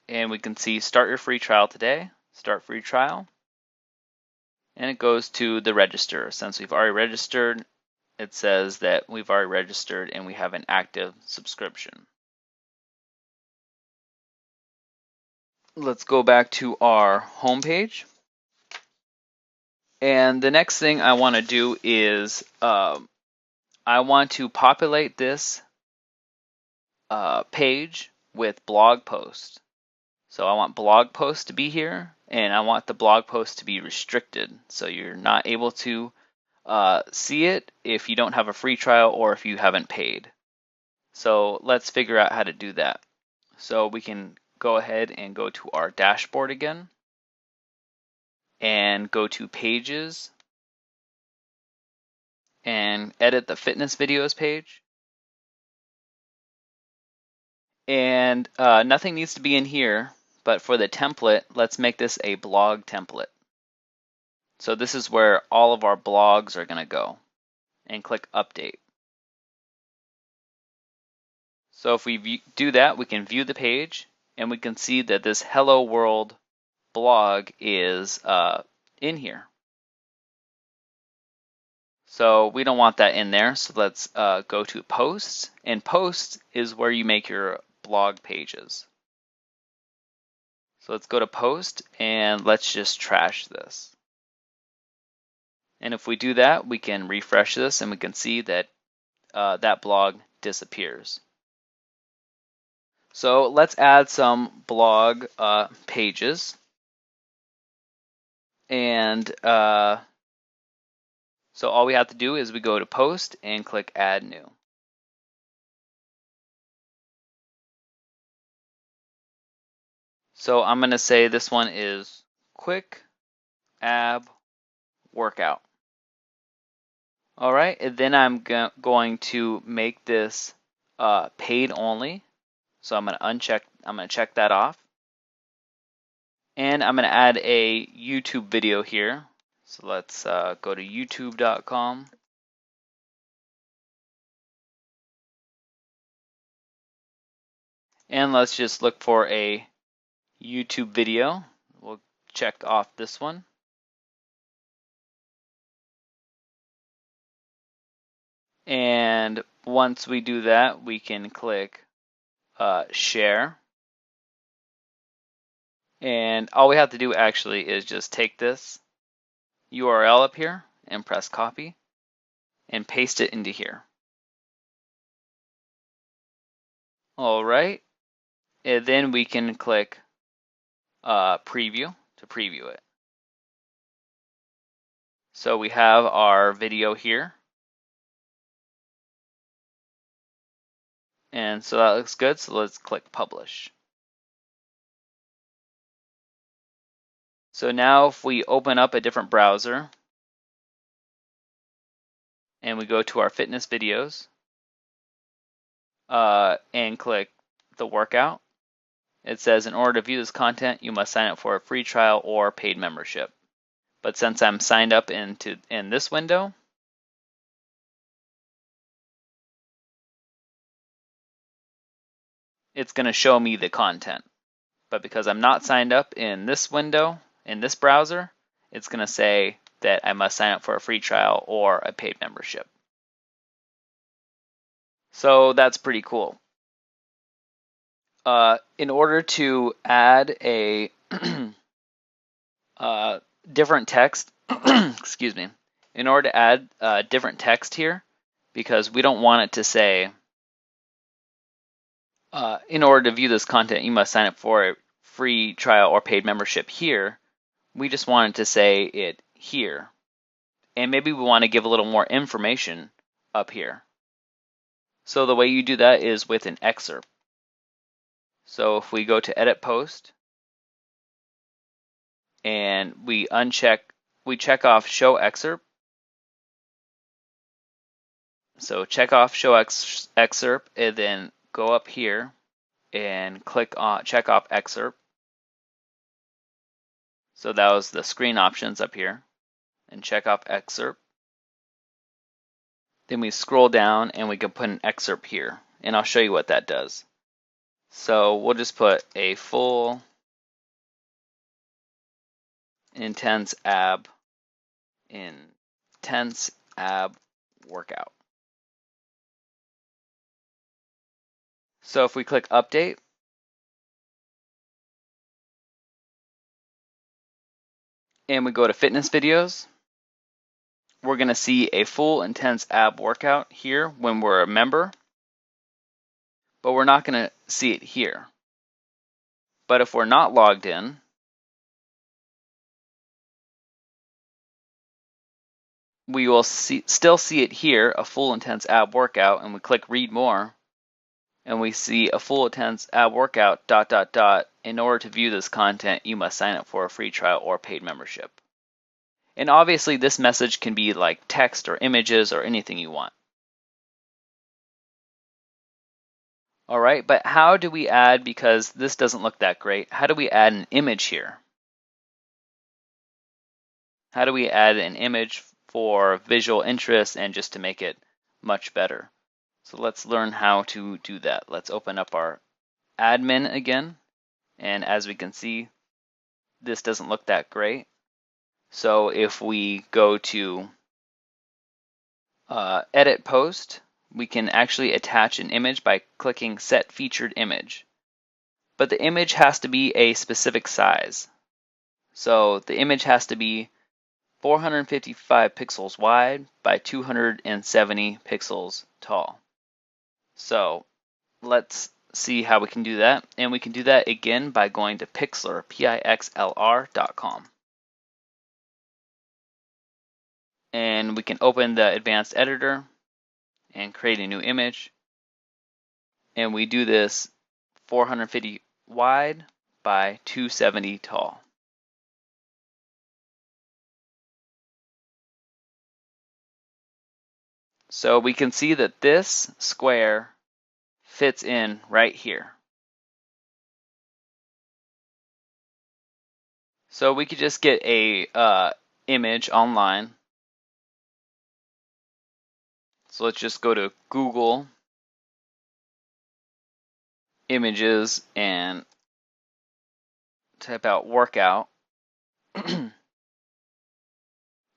and we can see Start Your Free Trial Today, Start Free Trial, and it goes to the register. Since we've already registered, it says that we've already registered and we have an active subscription. Let's go back to our home page. And the next thing I want to do is I want to populate this page with blog posts. So I want blog posts to be here, and I want the blog post to be restricted. So you're not able to see it if you don't have a free trial or if you haven't paid. So let's figure out how to do that. So we can go ahead and go to our dashboard again and go to Pages and edit the fitness videos page. And nothing needs to be in here, but for the template, let's make this a blog template. So this is where all of our blogs are going to go, and click Update. So if we do that, we can view the page, and we can see that this Hello World blog is in here. So we don't want that in there, so let's go to Posts, and Posts is where you make your blog pages. So let's go to Post, and let's just trash this. And if we do that, we can refresh this, and we can see that that blog disappears. So let's add some blog pages. And so all we have to do is we go to Post and click Add New. So I'm going to say this one is Quick Ab Workout. All right, and then I'm going to make this paid only. So I'm going to check that off. And I'm going to add a YouTube video here. So let's go to youtube.com. And let's just look for a YouTube video. We'll check off this one. And once we do that, we can click Share. And all we have to do actually is just take this URL up here and press Copy and paste it into here. All right. And then we can click Preview to preview it. So we have our video here. And so that looks good. So let's click Publish. So now if we open up a different browser and we go to our fitness videos and click the workout, it says in order to view this content, you must sign up for a free trial or paid membership. But since I'm signed up in this window, it's going to show me the content. But because I'm not signed up in this window, in this browser, it's going to say that I must sign up for a free trial or a paid membership. So that's pretty cool. In order to add a different text, excuse me, in order to add different text here, because we don't want it to say, in order to view this content, you must sign up for a free trial or paid membership here. We just wanted to say it here. And maybe we want to give a little more information up here. So the way you do that is with an excerpt. So if we go to Edit Post and we check off Show Excerpt. So check off Show Excerpt and then go up here and click on check off Excerpt. So that was the screen options up here, and check off Excerpt. Then we scroll down and we can put an excerpt here, and I'll show you what that does. So we'll just put a full intense ab workout. So if we click update, and we go to fitness videos, we're going to see a full intense ab workout here when we're a member, but we're not going to see it here. But if we're not logged in, we will still see it here, a full intense ab workout, and we click read more, and we see a full intense ab workout, ... In order to view this content, you must sign up for a free trial or paid membership. And obviously this message can be like text or images or anything you want. All right, but how do we add, because this doesn't look that great, how do we add an image here? How do we add an image for visual interest and just to make it much better? So let's learn how to do that. Let's open up our admin again. And as we can see, this doesn't look that great. So if we go to edit post, we can actually attach an image by clicking set featured image. But the image has to be a specific size. So the image has to be 455 pixels wide by 270 pixels tall. So let's see how we can do that. And we can do that again by going to Pixlr, pixlr.com. And we can open the advanced editor and create a new image. And we do this 450 wide by 270 tall. So we can see that this square fits in right here. So we could just get a image online. So let's just go to Google Images and type out workout.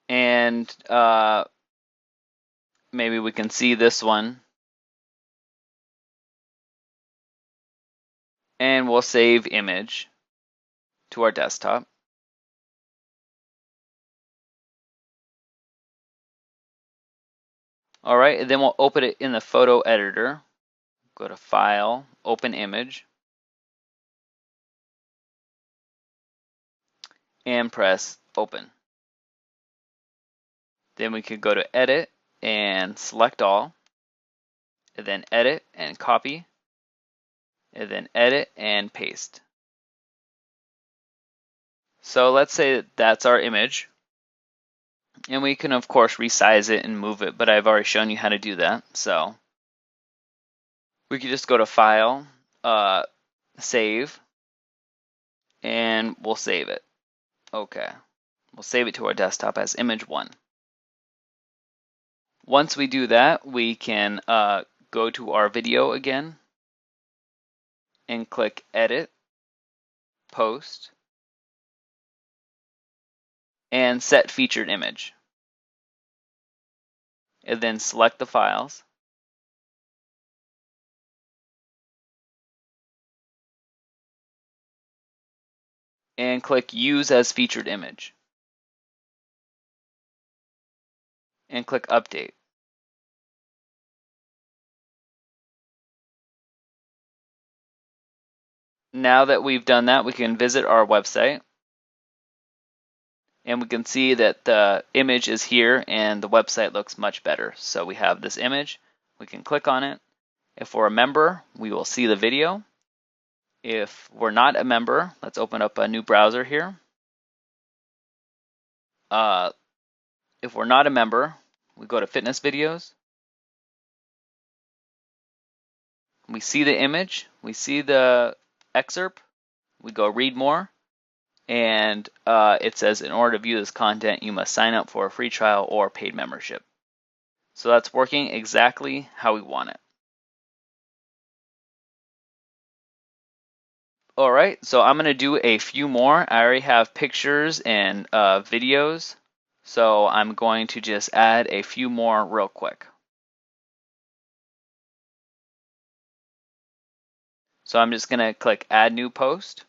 And maybe we can see this one. And we'll save image to our desktop. All right, and then we'll open it in the photo editor. Go to File, Open Image, and press Open. Then we could go to Edit and select all, and then Edit and Copy, and then Edit and Paste. So let's say that's our image. And we can, of course, resize it and move it, but I've already shown you how to do that. So we could just go to File, Save, and we'll save it. Okay. We'll save it to our desktop as image 1. Once we do that, we can go to our video again and click Edit, Post, and Set Featured Image. And then select the files. And click Use as Featured Image. And click Update. Now that we've done that, we can visit our website. And we can see that the image is here and the website looks much better. So we have this image. We can click on it. If we're a member, we will see the video. If we're not a member, let's open up a new browser here. If we're not a member, we go to fitness videos. We see the image, we see the excerpt, we go read more, and it says in order to view this content, you must sign up for a free trial or paid membership. So that's working exactly how we want it. All right, so I'm going to do a few more. I already have pictures and videos, so I'm going to just add a few more real quick. So I'm just going to click Add New Post.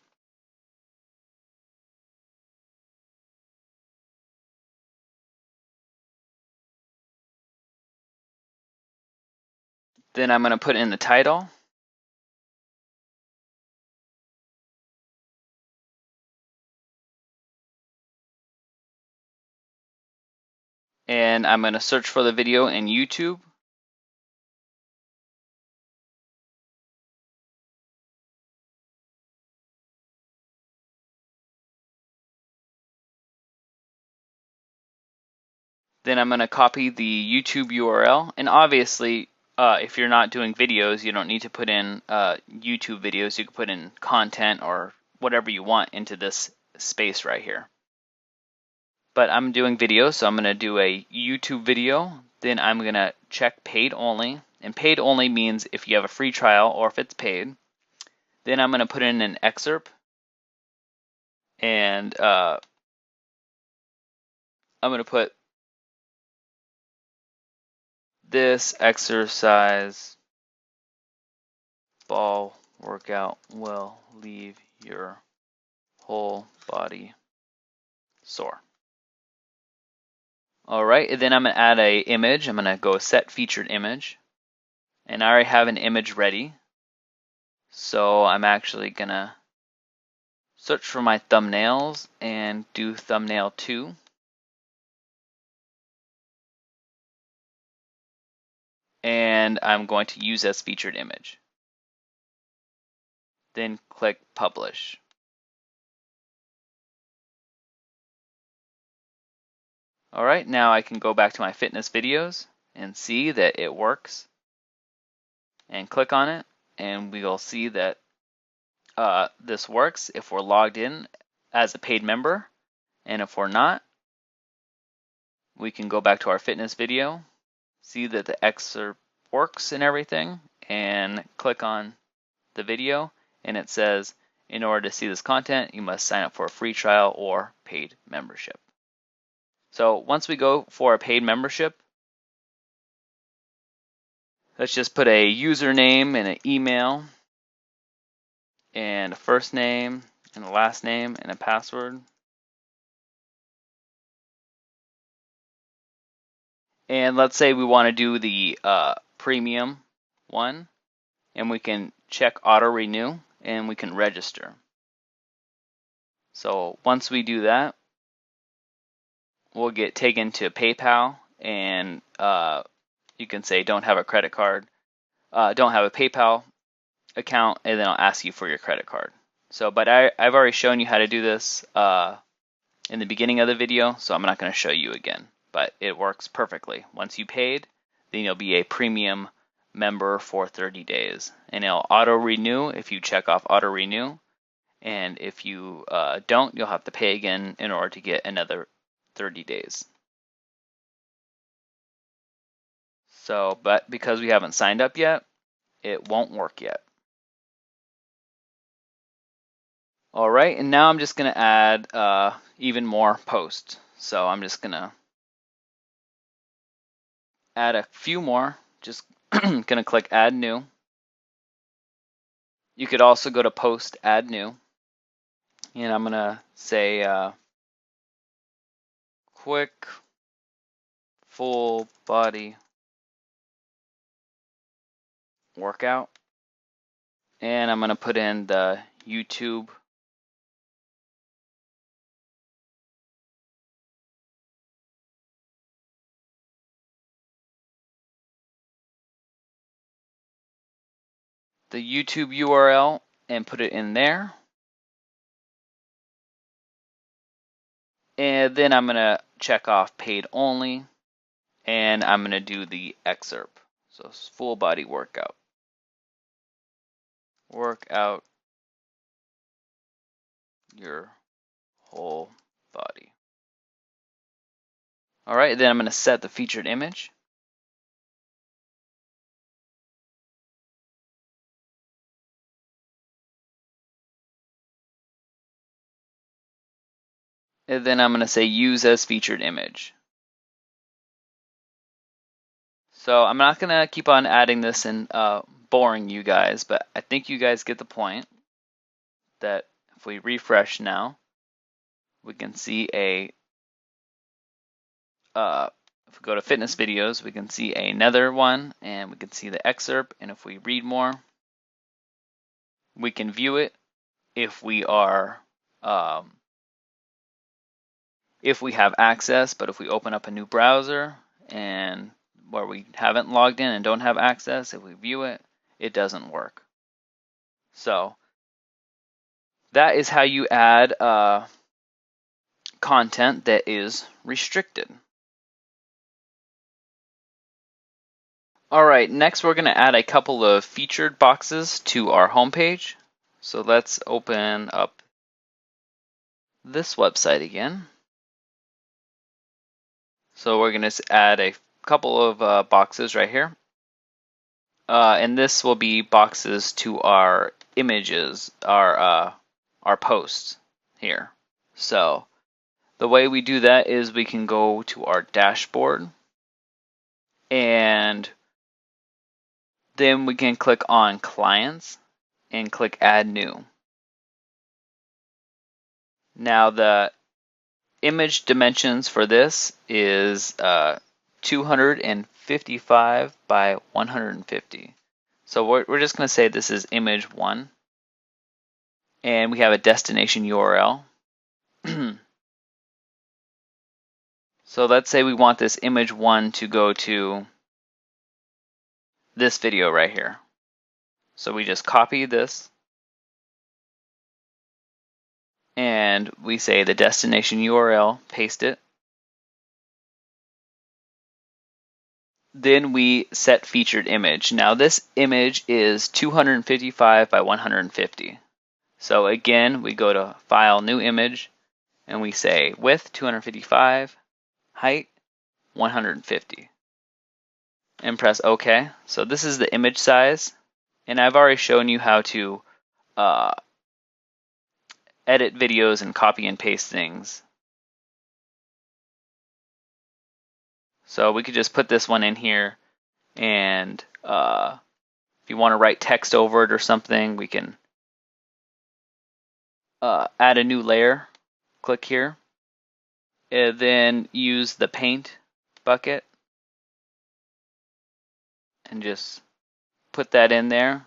Then I'm going to put in the title. And I'm going to search for the video in YouTube. Then I'm going to copy the YouTube URL. And obviously, if you're not doing videos, you don't need to put in YouTube videos. You can put in content or whatever you want into this space right here. But I'm doing videos, so I'm going to do a YouTube video. Then I'm going to check paid only. And paid only means if you have a free trial or if it's paid. Then I'm going to put in an excerpt. And I'm going to put this exercise ball workout will leave your whole body sore. All right, and then I'm going to add a image. I'm going to go set featured image. And I already have an image ready. So I'm actually going to search for my thumbnails and do thumbnail 2. And I'm going to use as featured image. Then click publish. All right, now I can go back to my fitness videos and see that it works. And click on it, and we'll see that this works if we're logged in as a paid member. And if we're not, we can go back to our fitness video, see that the excerpt works and everything, and click on the video, and it says, in order to see this content, you must sign up for a free trial or paid membership. So once we go for a paid membership, let's just put a username and an email and a first name and a last name and a password. And let's say we want to do the premium one, and we can check auto renew and we can register. So once we do that, we'll get taken to PayPal, and you can say don't have a credit card, don't have a PayPal account, and then I'll ask you for your credit card. So, but I've already shown you how to do this in the beginning of the video, so I'm not going to show you again. But it works perfectly. Once you paid, then you'll be a premium member for 30 days. And it'll auto renew if you check off auto renew. And if you don't, you'll have to pay again in order to get another 30 days. So, but because we haven't signed up yet, it won't work yet. All right, and now I'm just going to add even more posts. So I'm just going to add a few more. Just going to click add new. You could also go to post add new. And I'm going to say quick full body workout. And I'm going to put in the YouTube URL and put it in there. And then I'm going to check off paid only, and I'm going to do the excerpt. So full body workout. Work out your whole body. All right, then I'm going to set the featured image. And then I'm going to say use as featured image. So I'm not going to keep on adding this and boring you guys, but I think you guys get the point that if we refresh now, we can see if we go to fitness videos, we can see another one, and we can see the excerpt. And if we read more, we can view it if we are if we have access. But if we open up a new browser and where we haven't logged in and don't have access, if we view it, it doesn't work. So that is how you add content that is restricted. All right, next we're going to add a couple of featured boxes to our homepage. So let's open up this website again. So we're going to add a couple of boxes right here. And this will be boxes to our images, our posts here. So the way we do that is we can go to our dashboard, and then we can click on clients and click add new. Now the image dimensions for this is 255 by 150. So we're just going to say this is image 1, and we have a destination URL. So let's say we want this image 1 to go to this video right here. So we just copy this, and we say the destination URL, paste it. Then we set featured image. Now this image is 255 by 150. So again, we go to File, New Image, and we say width 255, height 150, and press OK. So this is the image size, and I've already shown you how to edit videos and copy and paste things. So we could just put this one in here, and if you want to write text over it or something, we can add a new layer. Click here, and then use the paint bucket and just put that in there.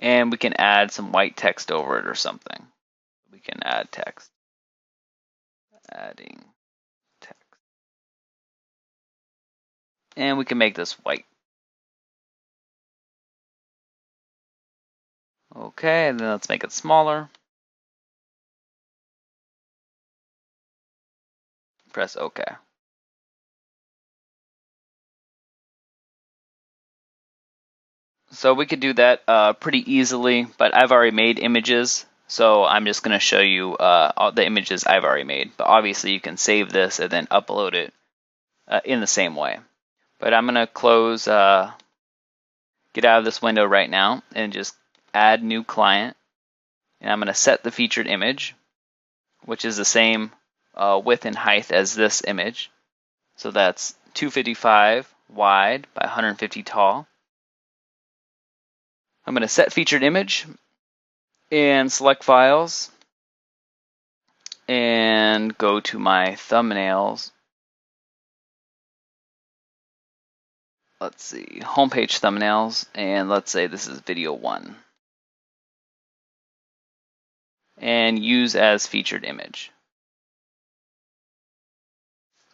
And we can add some white text over it or something. We can add text. Adding text. And we can make this white. Okay, and then let's make it smaller. Press OK. So we could do that pretty easily, but I've already made images, so I'm just going to show you all the images I've already made. But obviously you can save this and then upload it in the same way. But I'm going to close, get out of this window right now and just add new client. And I'm going to set the featured image, which is the same width and height as this image. So that's 255 wide by 150 tall. I'm going to set featured image and select files and go to my thumbnails. Let's see, homepage thumbnails, and let's say this is video 1. And use as featured image.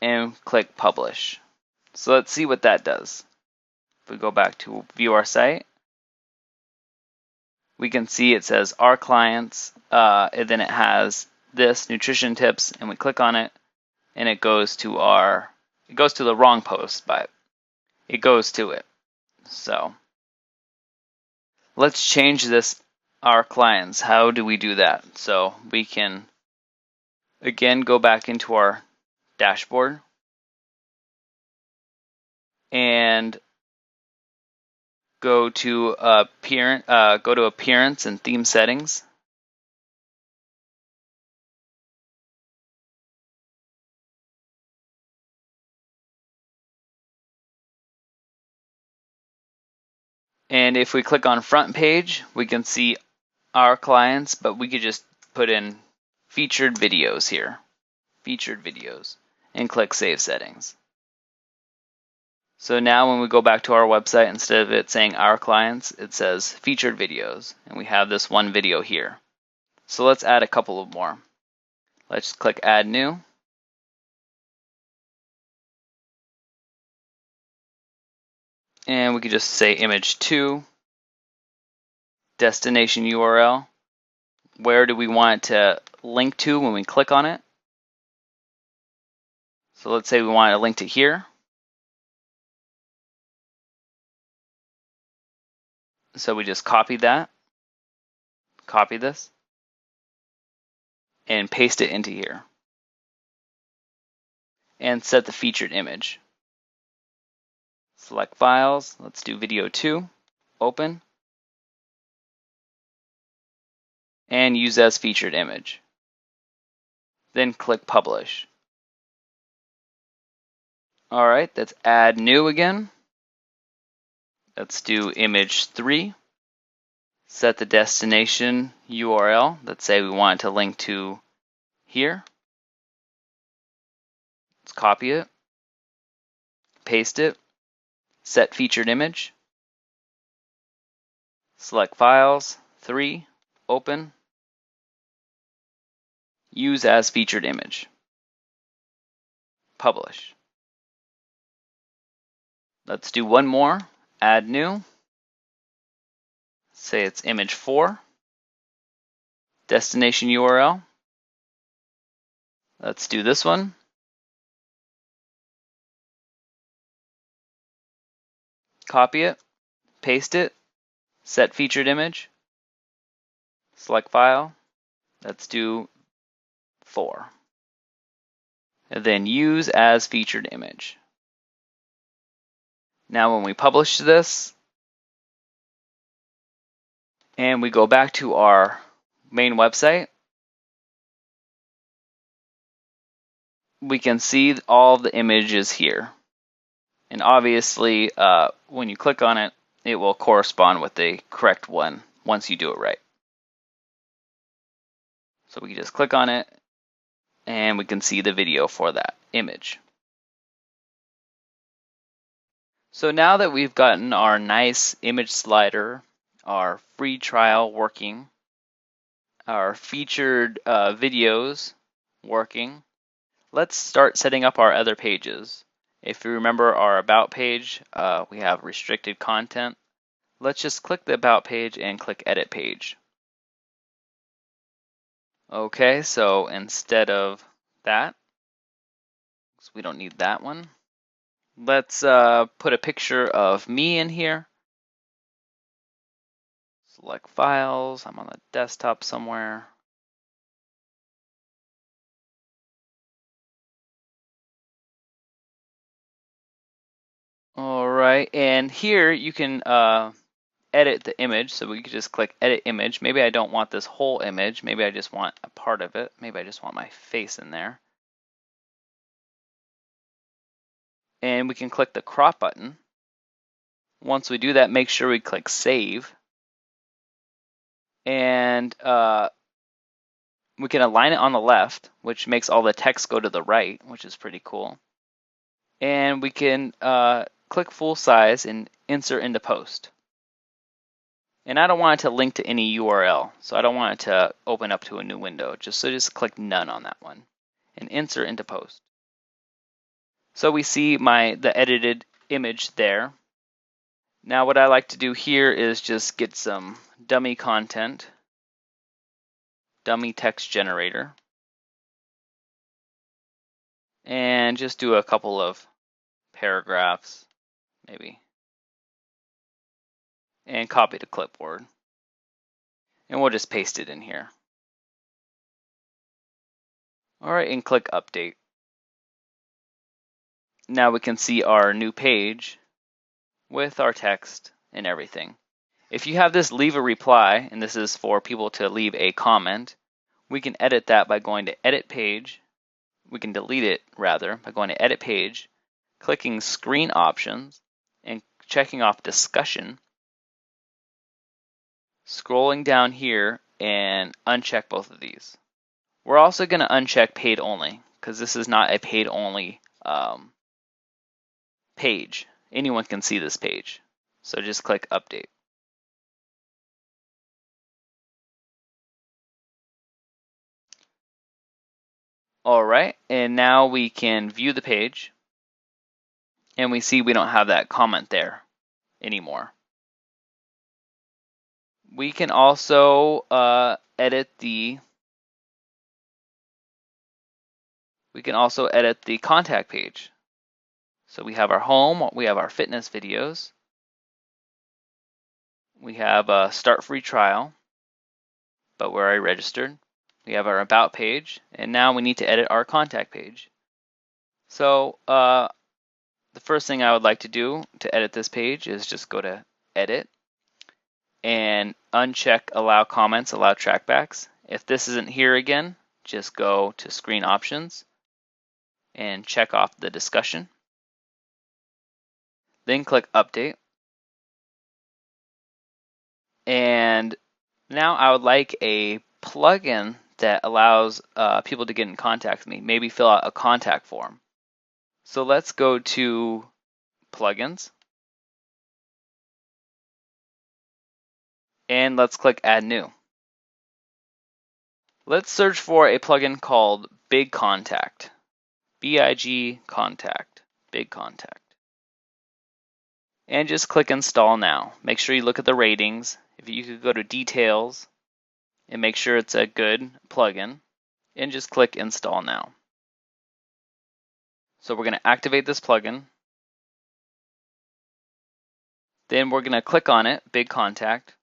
And click publish. So let's see what that does. If we go back to view our site, we can see it says our clients, and then it has this nutrition tips, and we click on it, and it goes to the wrong post, but it goes to it. So let's change this, our clients. How do we do that? So we can again go back into our dashboard and go to appearance and theme settings, And if we click on front page, we can see our clients, but we could just put in featured videos here, featured videos, and click Save Settings. So now when we go back to our website, instead of it saying our clients, it says featured videos, and we have this one video here. So let's add a couple of more. Let's click Add New. And we could just say image 2, destination URL. Where do we want it to link to when we click on it? So let's say we want to link to here. So we just copy that, copy this, and paste it into here. And set the featured image. Select files, let's do video 2, open, and use as featured image. Then click publish. Alright, let's add new again. Let's do image 3. Set the destination URL. Let's say we want to link to here. Let's copy it, paste it, set featured image. Select files, 3, open, use as featured image. Publish. Let's do one more, add new. Say it's image 4, destination URL. Let's do this one. Copy it, paste it, set featured image, select file. Let's do 4. And then use as featured image. Now when we publish this, and we go back to our main website, we can see all the images here. And obviously, when you click on it, it will correspond with the correct one once you do it right. So we can just click on it, and we can see the video for that image. So now that we've gotten our nice image slider, our free trial working, our featured videos working, let's start setting up our other pages. If you remember our About page, we have restricted content. Let's just click the About page and click Edit Page. Okay, so instead of that, so we don't need that one, let's put a picture of me in here. Select Files, I'm on the desktop somewhere. All right, and here you can edit the image. So we could just click Edit Image. Maybe I don't want this whole image. Maybe I just want a part of it. Maybe I just want my face in there. And we can click the Crop button. Once we do that, make sure we click Save. And we can align it on the left, which makes all the text go to the right, which is pretty cool. And we can click full size and insert into post. And I don't want it to link to any URL, so I don't want it to open up to a new window. Just click none on that one and insert into post. So we see the edited image there. Now what I like to do here is just get some dummy content, dummy text generator, and just do a couple of paragraphs, maybe, and copy to clipboard. And we'll just paste it in here. All right, and click Update. Now we can see our new page with our text and everything. If you have this leave a reply, and this is for people to leave a comment, we can edit that by going to Edit Page. We can delete it, rather, by going to Edit Page, clicking Screen Options, and checking off Discussion. scrolling down here and uncheck both of these. We're also going to uncheck paid only because this is not a paid only page. Anyone can see this page. So just click update. All right, and now we can view the page and we see we don't have that comment there anymore. We can also edit the contact page. So we have our home, we have our fitness videos, we have a start free trial, but we're already registered. We have our about page, and now we need to edit our contact page. So the first thing I would like to do to edit this page is just go to edit and uncheck allow comments, allow trackbacks. If this isn't here again, just go to screen options and check off the discussion. Then click update. And now I would like a plugin that allows people to get in contact with me, maybe fill out a contact form. So let's go to plugins and let's click add new. Let's search for a plugin called Big Contact. B-I-G Contact, Big Contact. And just click install now. Make sure you look at the ratings. If you could go to details and make sure it's a good plugin and just click install now. So we're going to activate this plugin. Then we're going to click on it, Big Contact.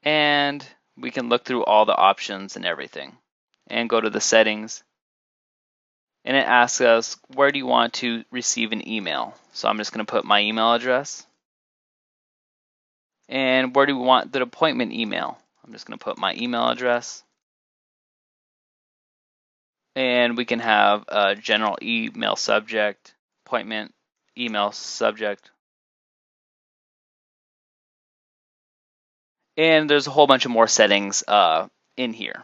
And we can look through all the options and everything and go to the settings. And it asks us, where do you want to receive an email? So I'm just going to put my email address. And where do we want the appointment email? I'm just going to put my email address. And we can have a general email subject, appointment email subject. And there's a whole bunch of more settings in here.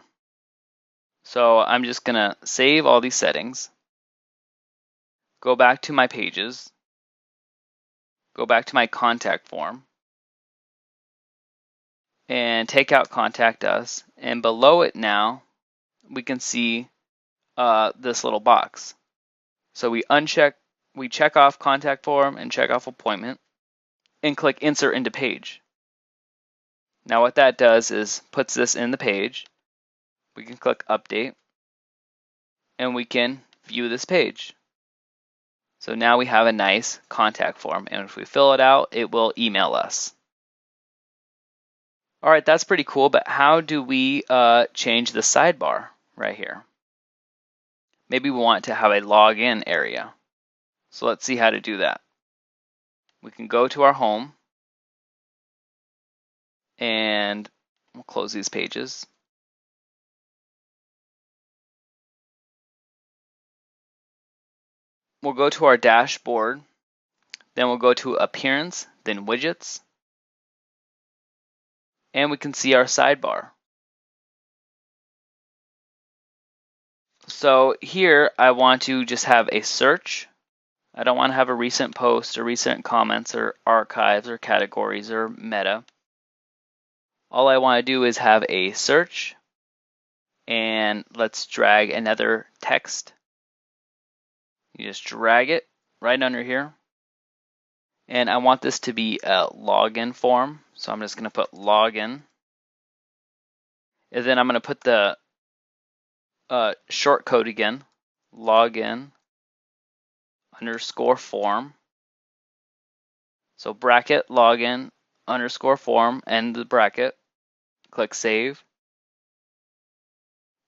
So I'm just going to save all these settings, go back to my pages, go back to my contact form, and take out contact us. And below it now, we can see this little box. So we check off contact form and check off appointment and click insert into page. Now what that does is puts this in the page. We can click update and we can view this page. So now we have a nice contact form, and if we fill it out, it will email us. All right, that's pretty cool, but how do we change the sidebar right here? Maybe we want to have a login area. So let's see how to do that. We can go to our home and we'll close these pages. We'll go to our dashboard, then we'll go to appearance, then widgets, and we can see our sidebar. So here I want to just have a search. I don't want to have a recent post or recent comments or archives or categories or meta. All I want to do is have a search, and let's drag another text. You just drag it right under here. And I want this to be a login form. So I'm just going to put login. And then I'm going to put the short code again, login underscore form. So bracket login underscore form, end the bracket, click save.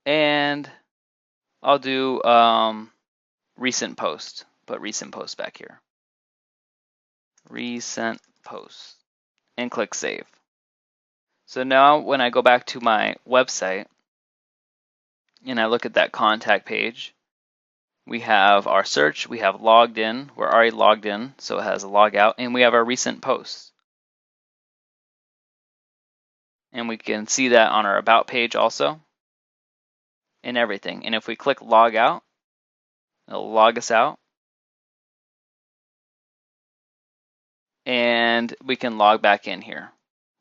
And I'll do recent post, put recent post back here. Recent post, and click save. So now when I go back to my website and I look at that contact page, we have our search, we have logged in, we're already logged in, so it has a log out, and we have our recent posts. And we can see that on our About page also, and everything. And if we click Log Out, it'll log us out. And we can log back in here.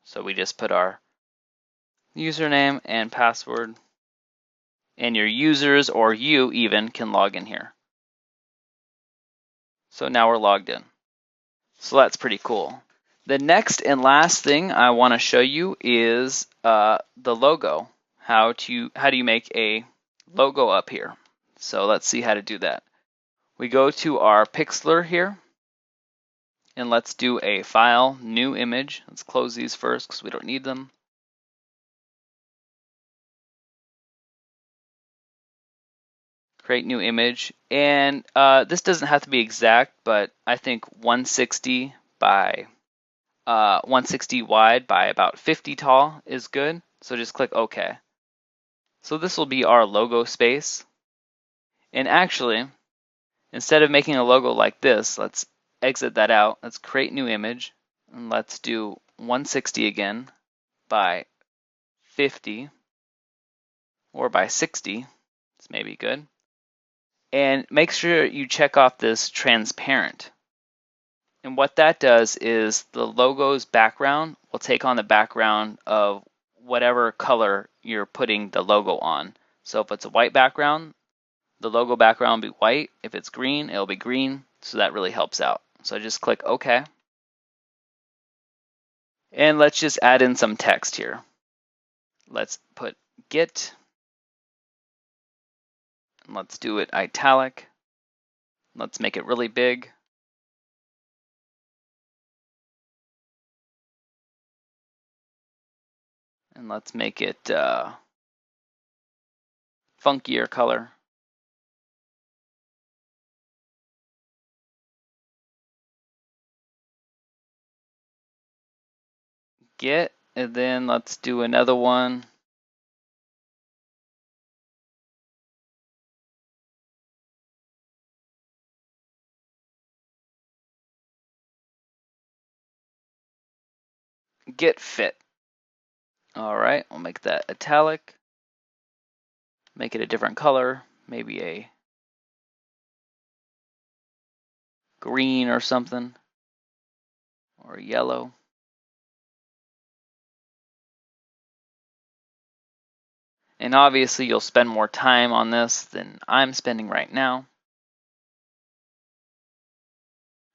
So we just put our username and password, and your users, or you even, can log in here. So now we're logged in. So that's pretty cool. The next and last thing I want to show you is the logo. How do you make a logo up here? So let's see how to do that. We go to our Pixlr here, and let's do a file, new image. Let's close these first because we don't need them. Create new image, and this doesn't have to be exact, but I think 160 by 160 wide by about 50 tall is good. So just click OK. So this will be our logo space. And actually, instead of making a logo like this, let's exit that out. Let's create new image, and let's do 160 again by 50, or by 60. It's maybe good. And make sure you check off this transparent. And what that does is the logo's background will take on the background of whatever color you're putting the logo on. So if it's a white background, the logo background will be white. If it's green, it'll be green. So that really helps out. So I just click OK. And let's just add in some text here. Let's put get. And let's do it italic. Let's make it really big. And let's make it funkier color. Get, and then let's do another one. Get fit. All right, we'll make that italic. Make it a different color, maybe a green or something, or a yellow. And obviously you'll spend more time on this than I'm spending right now.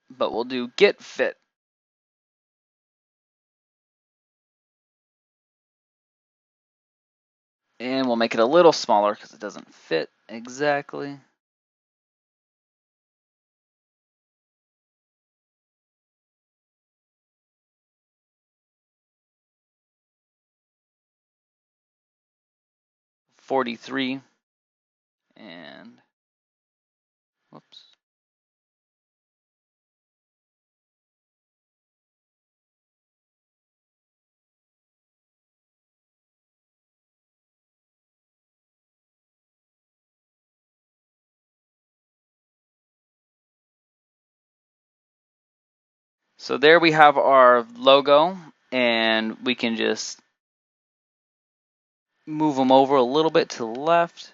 But we'll do get fit. And we'll make it a little smaller because it doesn't fit exactly. .43 and whoops. So there we have our logo, and we can just move them over a little bit to the left.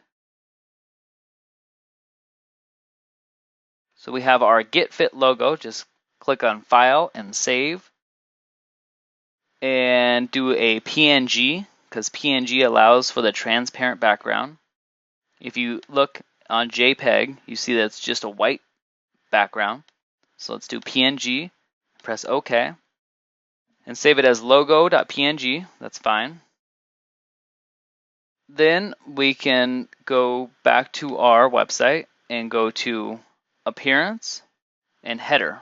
So we have our Get Fit logo. Just click on File and Save. And do a PNG, because PNG allows for the transparent background. If you look on JPEG, you see that it's just a white background. So let's do PNG, press OK, and save it as logo.png. That's fine. Then we can go back to our website and go to Appearance and Header.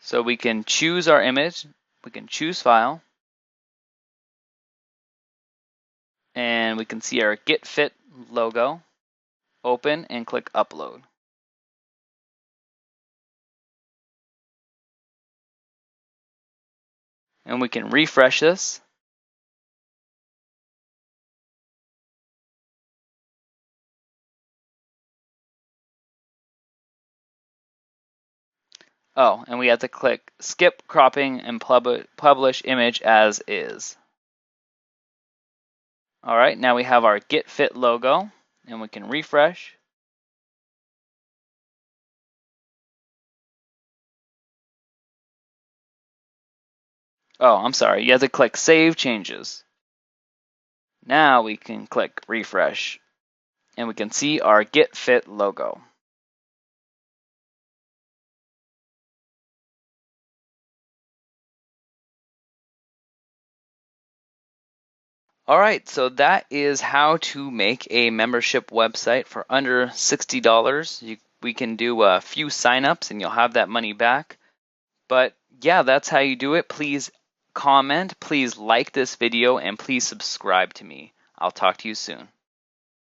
So we can choose our image, we can choose File, and we can see our Get Fit logo. Open and click Upload. And we can refresh this. Oh, and we have to click skip cropping and publish image as is. All right, now we have our Get Fit logo, and we can refresh. Oh, I'm sorry, you have to click Save Changes. Now we can click Refresh, and we can see our Get Fit logo. All right, so that is how to make a membership website for under $60. We can do a few signups and you'll have that money back. But yeah, that's how you do it. Please comment, please like this video, and please subscribe to me. I'll talk to you soon.